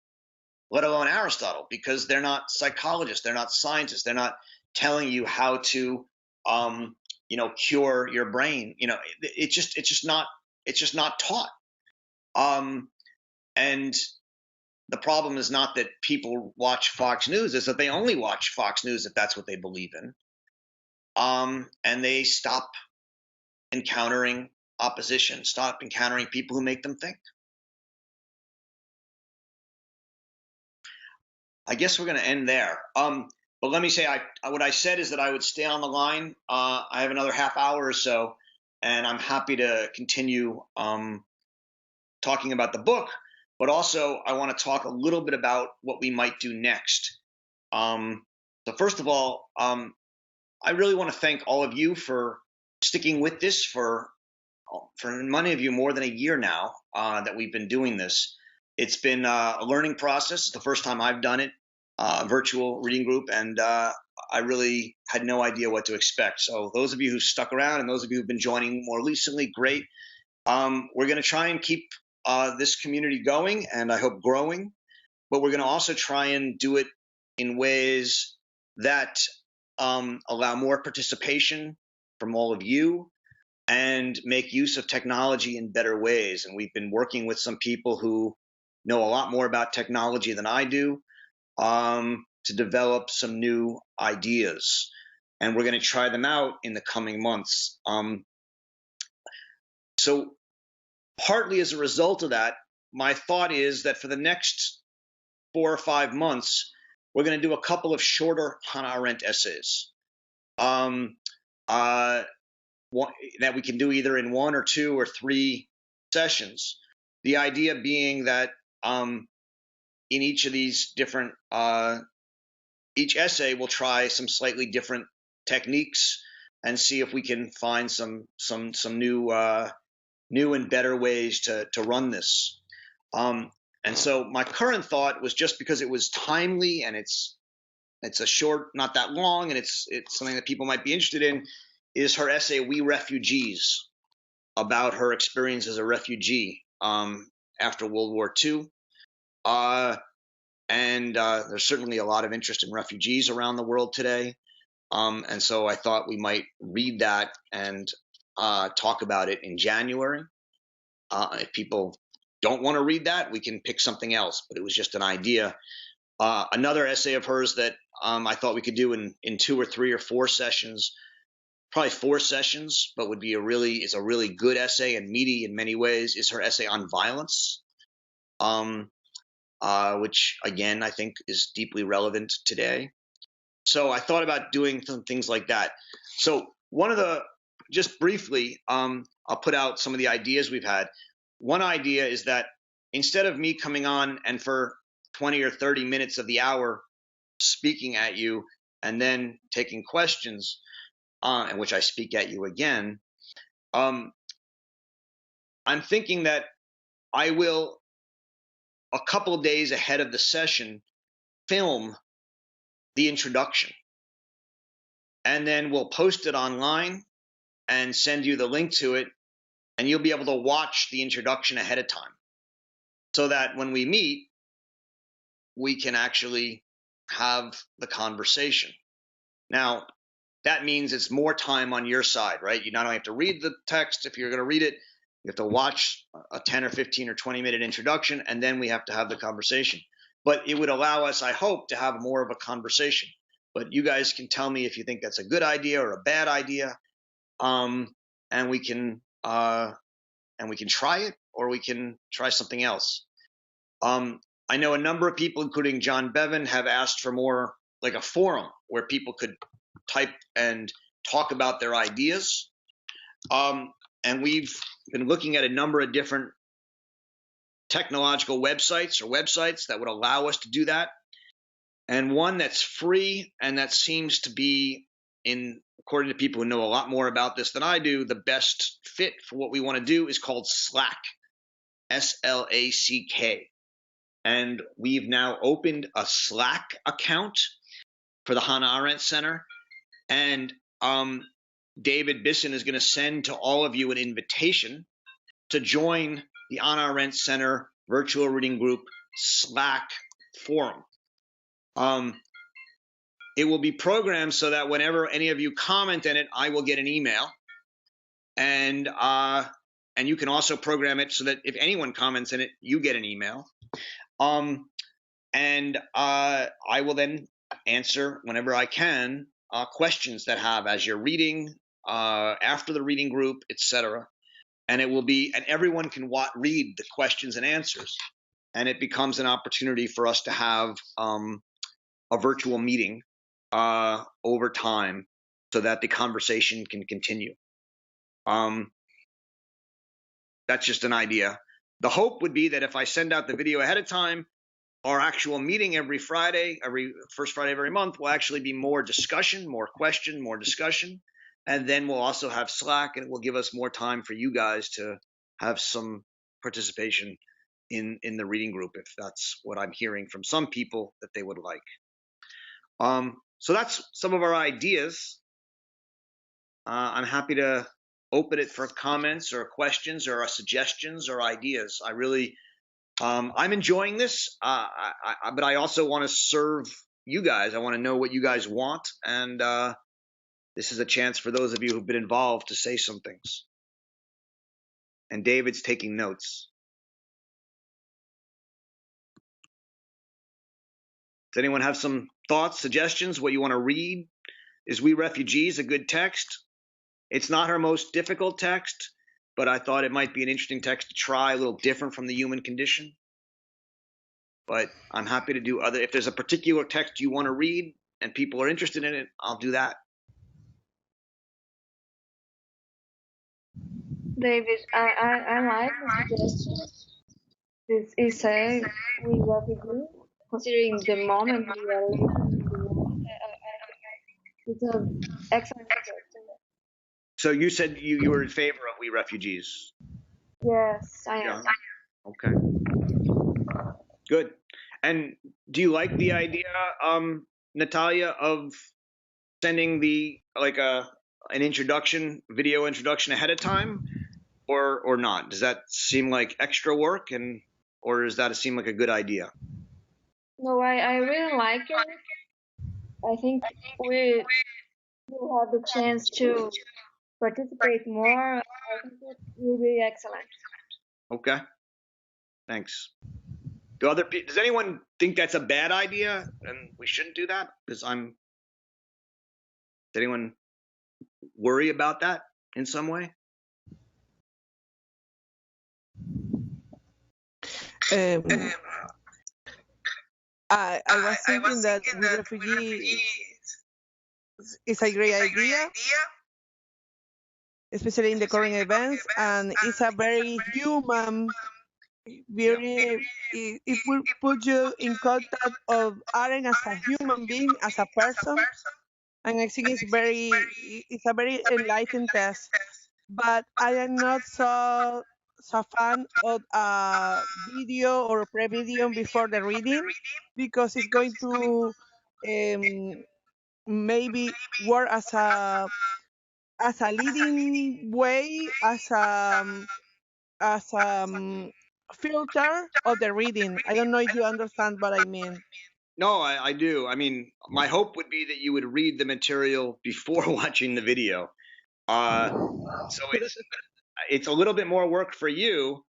let alone Aristotle, because they're not psychologists, they're not scientists, they're not telling you how to, cure your brain. It's just not taught. And the problem is not that people watch Fox News; it's that they only watch Fox News if that's what they believe in. And they stop encountering opposition, stop encountering people who make them think. I guess we're going to end there. But let me say, what I said is that I would stay on the line. I have another half hour or so, and I'm happy to continue talking about the book. But also, I want to talk a little bit about what we might do next. So first of all, I really want to thank all of you for sticking with this for many of you more than a year now that we've been doing this. It's been a learning process. It's the first time I've done it, virtual reading group, and I really had no idea what to expect. So those of you who stuck around and those of you who've been joining more recently, great. We're going to try and keep this community going and I hope growing, but we're going to also try and do it in ways that allow more participation from all of you and make use of technology in better ways. And we've been working with some people who know a lot more about technology than I do to develop some new ideas. And we're going to try them out in the coming months. So partly as a result of that, my thought is that for the next 4 or 5 months, we're going to do a couple of shorter Hannah Arendt essays that we can do either in 1 or 2 or 3 sessions. The idea being that in each of these different, each essay will try some slightly different techniques and see if we can find some new and better ways to run this. And so my current thought was, just because it was timely and it's a short, not that long, and it's something that people might be interested in, is her essay "We Refugees," about her experience as a refugee after World War II. And there's certainly a lot of interest in refugees around the world today. And so I thought we might read that and talk about it in January. If people don't want to read that, we can pick something else, but it was just an idea. Another essay of hers that I thought we could do in 2 or 3 or 4 sessions, probably 4 sessions, but is a really good essay and meaty in many ways, is her essay on violence, which again I think is deeply relevant today. So I thought about doing some things like that. So just briefly, I'll put out some of the ideas we've had. One idea is that instead of me coming on and for 20 or 30 minutes of the hour speaking at you and then taking questions, in which I speak at you again, I'm thinking that I will, a couple of days ahead of the session, film the introduction, and then we'll post it online and send you the link to it, and you'll be able to watch the introduction ahead of time, so that when we meet, we can actually have the conversation. Now, that means it's more time on your side, right? You not only have to read the text if you're going to read it, you have to watch a 10 or 15 or 20-minute introduction, and then we have to have the conversation. But it would allow us, I hope, to have more of a conversation. But you guys can tell me if you think that's a good idea or a bad idea, and we can try it, or we can try something else. I know a number of people, including John Bevan, have asked for more like a forum where people could type and talk about their ideas. And we've been looking at a number of different technological websites that would allow us to do that. And one that's free and that seems to be, according to people who know a lot more about this than I do, the best fit for what we want to do is called Slack, S-L-A-C-K. And we've now opened a Slack account for the Hannah Arendt Center. And David Bisson is going to send to all of you an invitation to join the Hannah Arendt Center Virtual Reading Group Slack forum. It will be programmed so that whenever any of you comment in it, I will get an email. And you can also program it so that if anyone comments in it, you get an email. And I will then answer whenever I can questions that have as you're reading, after the reading group, etc. And it will be, and everyone can read the questions and answers, and it becomes an opportunity for us to have a virtual meeting over time, so that the conversation can continue. That's just an idea. The hope would be that if I send out the video ahead of time, our actual meeting every Friday, every first Friday of every month, will actually be more discussion, more question, more discussion. And then we'll also have Slack, and it will give us more time for you guys to have some participation in the reading group, if that's what I'm hearing from some people that they would like. So that's some of our ideas. I'm happy to open it for comments or questions or suggestions or ideas. I really, I'm enjoying this, but I also want to serve you guys. I want to know what you guys want, and this is a chance for those of you who've been involved to say some things. And David's taking notes. Does anyone have some thoughts, suggestions, what you want to read? Is We Refugees a good text? It's not her most difficult text, but I thought it might be an interesting text to try, a little different from the human condition. But I'm happy to do other. If there's a particular text you want to read and people are interested in it, I'll do that. David, I like the suggestion. This is a we refugee, considering the moment we are living in the world. It's an excellent suggestion. So you said you were in favor of We Refugees. Yes, I am. Okay. Good. And do you like the idea, Natalia, of sending the an introduction, video introduction ahead of time, or not? Does that seem like extra work, or does that seem like a good idea? No, I really like it. I think we will have the chance to participate more. I think it will be excellent. Okay. Thanks. Does anyone think that's a bad idea and we shouldn't do that? Does anyone worry about that in some way? I was thinking that We Refugee is a great idea, especially in the current events, and it's a very human, it will put you in contact of Arendt as a human being, as a person, and I think it's a very enlightened test. But I am not so fan of a video or a pre-video before the reading, because it's going to maybe work as a leading way, as filter of the reading. I don't know if you understand what I mean. No, I do. I mean, my hope would be that you would read the material before watching the video. So it's a little bit more work for you.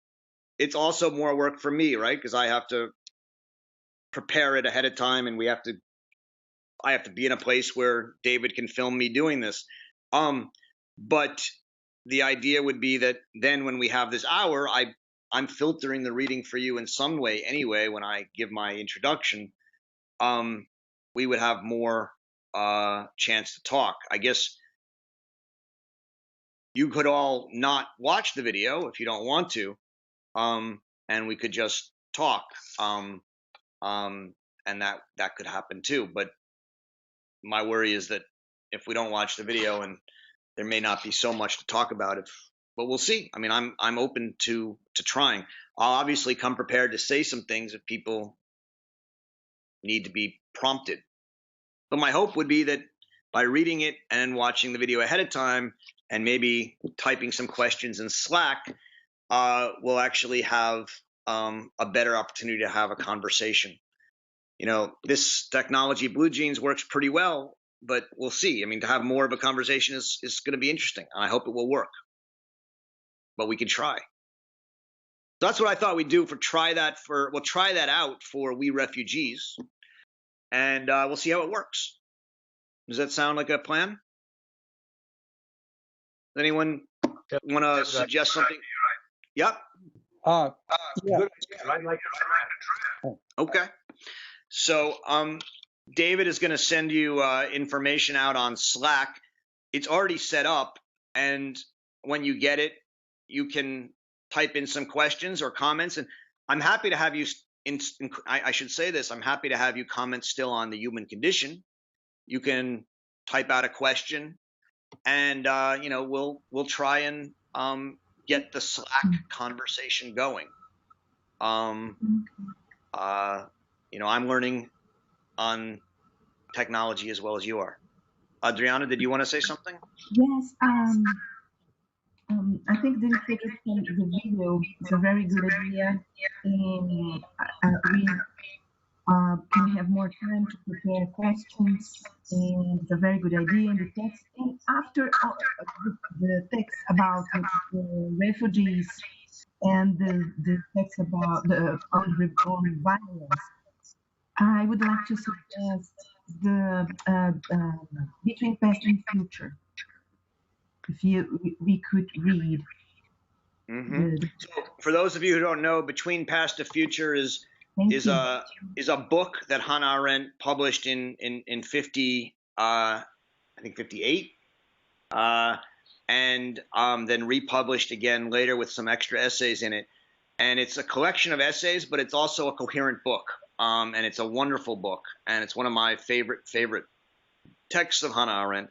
It's also more work for me, right? Because I have to prepare it ahead of time, and I have to be in a place where David can film me doing this. But the idea would be that then when we have this hour, I'm filtering the reading for you in some way anyway. When I give my introduction, we would have more chance to talk. I guess you could all not watch the video if you don't want to, and we could just talk, and that could happen too. But my worry is that if we don't watch the video, and there may not be so much to talk about, but we'll see. I mean, I'm open to trying. I'll obviously come prepared to say some things if people need to be prompted. But my hope would be that by reading it and watching the video ahead of time, and maybe typing some questions in Slack, we'll actually have a better opportunity to have a conversation. You know, this technology, Blue Jeans, works pretty well, but we'll see. I mean, to have more of a conversation is going to be interesting, and I hope it will work. But we can try. So that's what I thought we'd do. We'll try that out for We Refugees, and we'll see how it works. Does that sound like a plan? Does anyone want to suggest something? Yep. Yeah. I'd like to try. Okay. So David is going to send you information out on Slack. It's already set up, and when you get it, you can type in some questions or comments. And I'm happy to have you. I should say this. I'm happy to have you comment still on the human condition. You can type out a question, and we'll try and get the Slack conversation going. I'm learning on technology as well as you are. Adriana, did you want to say something? Yes, I think the introduction, the video is a very good idea, and we can have more time to prepare questions, and it's a very good idea in the text. And after the text about the refugees and the text about the on violence, I would like to suggest the between past and future. If we could read. So for those of you who don't know, Between Past and Future is a book that Hannah Arendt published in 58, and then republished again later with some extra essays in it. And it's a collection of essays, but it's also a coherent book. And it's a wonderful book, and it's one of my favorite texts of Hannah Arendt.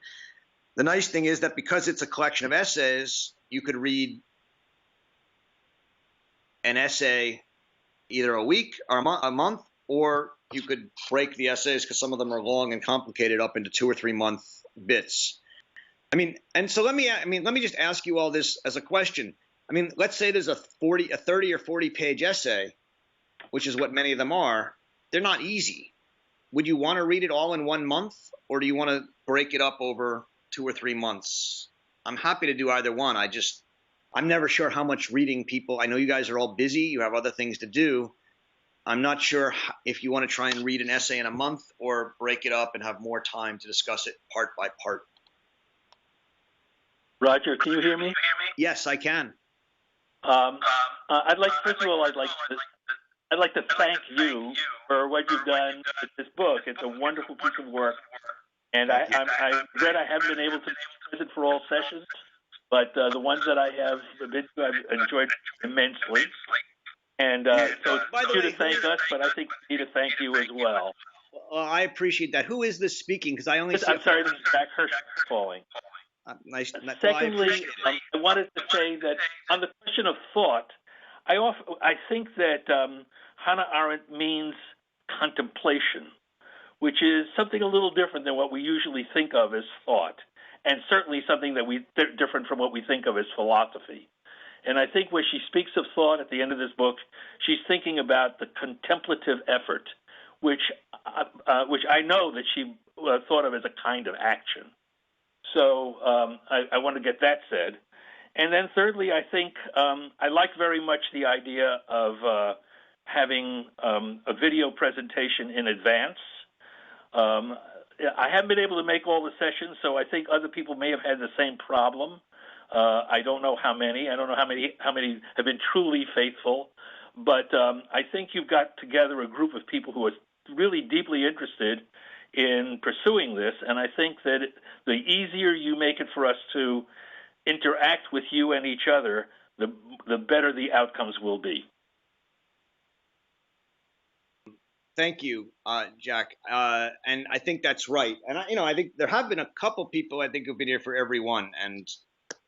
The nice thing is that because it's a collection of essays, you could read an essay either a week or a month, or you could break the essays, because some of them are long and complicated, up into 2 or 3 month bits. And so let me just ask you all this as a question. Let's say there's a 30 or 40 page essay, which is what many of them are. They're not easy. Would you want to read it all in 1 month, or do you want to break it up over 2 or 3 months? I'm happy to do either one. I'm never sure how much reading people. I know you guys are all busy. You have other things to do. I'm not sure if you want to try and read an essay in a month or break it up and have more time to discuss it part by part. Roger, can you hear me? Yes, I can. I'd like to thank you for what you've done with this book. It's a wonderful piece of work, and I regret I haven't been able to visit for all sessions, but the ones that I have been to, I've enjoyed immensely. And so it's you to thank us, but I think we need to thank you as well. Well, I appreciate that. Who is this speaking? Because I only I'm sorry, this is Jack Hirsch calling. Nice. Secondly, I wanted to say that on the question of thought, I think that Hannah Arendt means contemplation, which is something a little different than what we usually think of as thought, and certainly something that different from what we think of as philosophy. And I think when she speaks of thought at the end of this book, she's thinking about the contemplative effort, which I know that she thought of as a kind of action. So I want to get that said. And then thirdly, I think I like very much the idea of having a video presentation in advance. I haven't been able to make all the sessions, so I think other people may have had the same problem. I don't know how many. I don't know how many have been truly faithful. But I think you've got together a group of people who are really deeply interested in pursuing this, and I think that the easier you make it for us to interact with you and each other, the better the outcomes will be. Thank you, Jack. And I think that's right. And I think there have been a couple people I think who've been here for everyone, and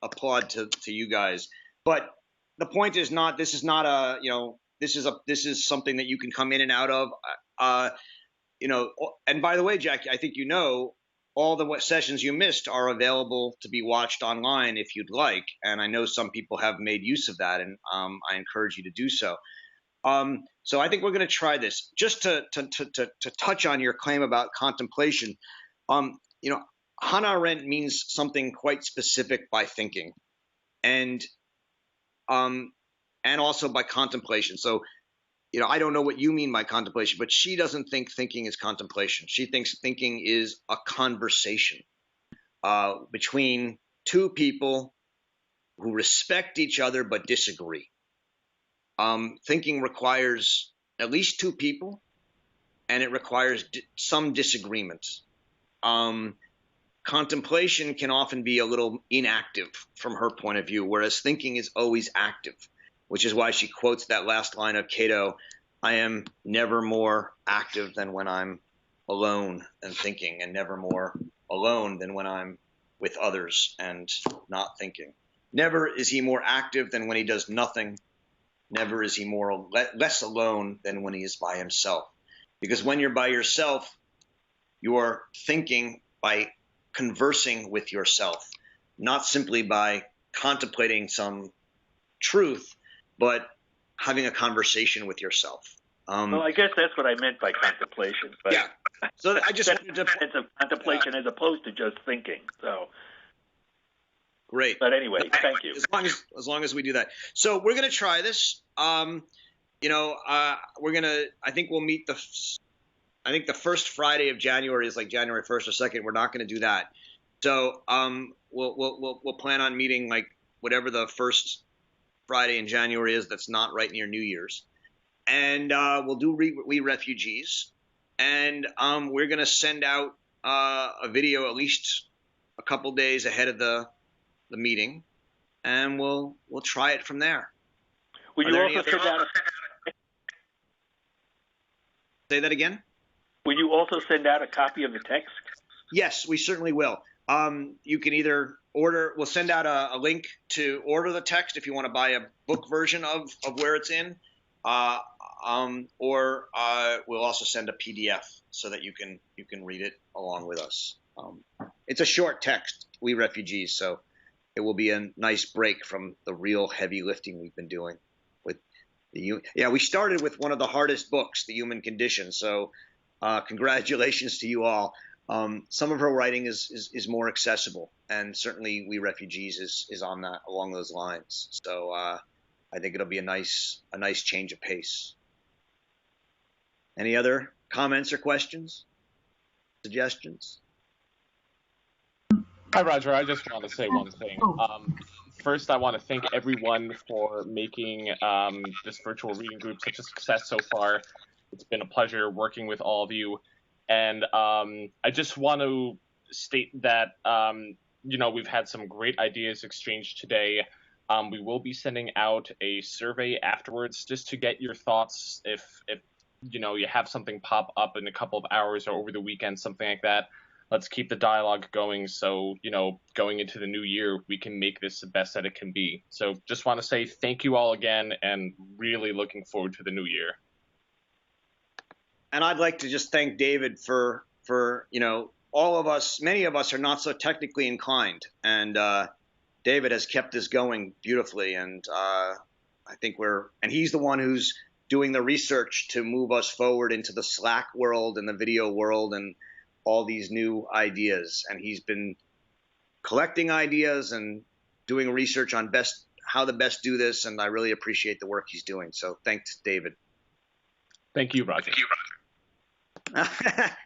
applaud to you guys. But the point is not. This is not a. This is something that you can come in and out of. And by the way, Jack, I think all the sessions you missed are available to be watched online if you'd like. And I know some people have made use of that, and I encourage you to do so. So I think we're going to try this. Just to touch on your claim about contemplation, Hannah Arendt means something quite specific by thinking, and also by contemplation. So, I don't know what you mean by contemplation, but she doesn't think thinking is contemplation. She thinks thinking is a conversation between two people who respect each other but disagree. Thinking requires at least two people, and it requires some disagreement. Contemplation can often be a little inactive from her point of view, whereas thinking is always active, which is why she quotes that last line of Cato, "I am never more active than when I'm alone and thinking, and never more alone than when I'm with others and not thinking. Never is he more active than when he does nothing. Never is he less alone than when he is by himself. Because when you're by yourself, you're thinking by conversing with yourself, not simply by contemplating some truth, but having a conversation with yourself. Well, I guess that's what I meant by contemplation. But yeah. So I just wanted to. It's a contemplation as opposed to just thinking. So. Great. But anyway, thank you. As long as we do that. So we're going to try this. We're going to. I think we'll meet the first Friday of January is like January 1st or 2nd. We're not going to do that. So we'll plan on meeting like whatever the first Friday in January is. That's not right near New Year's, and we'll do We Refugees, and we're going to send out a video at least a couple days ahead of the meeting, and we'll try it from there. Will you also send out Say that again? Will you also send out a copy of the text? Yes, we certainly will. You can either we'll send out a link to order the text if you want to buy a book version of where it's in, or we'll also send a PDF so that you can read it along with us. It's a short text, We Refugees, so it will be a nice break from the real heavy lifting we've been doing with we started with one of the hardest books, The Human Condition. So congratulations to you all. Some of her writing is more accessible, and certainly We Refugees is on that along those lines. So I think it'll be a nice change of pace. Any other comments or questions, suggestions? Hi, Roger. I just want to say one thing. First, I want to thank everyone for making this virtual reading group such a success so far. It's been a pleasure working with all of you. And I just want to state that, we've had some great ideas exchanged today. We will be sending out a survey afterwards just to get your thoughts if you have something pop up in a couple of hours or over the weekend, something like that. Let's keep the dialogue going so, going into the new year, we can make this the best that it can be. So just want to say thank you all again and really looking forward to the new year. And I'd like to just thank David for all of us. Many of us are not so technically inclined, and David has kept this going beautifully. And I think and he's the one who's doing the research to move us forward into the Slack world and the video world and all these new ideas. And he's been collecting ideas and doing research on how to best do this. And I really appreciate the work he's doing. So thanks, David. Thank you, Roger.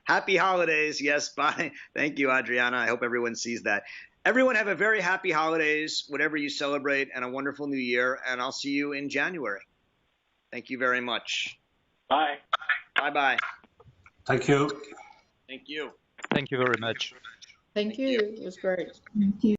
Happy holidays. Yes, bye. Thank you, Adriana. I hope everyone sees that. Everyone have a very happy holidays, whatever you celebrate, and a wonderful new year. And I'll see you in January. Thank you very much. Bye. Bye-bye. Thank you. Thank you. Thank you very much. Thank you. It was great. Thank you.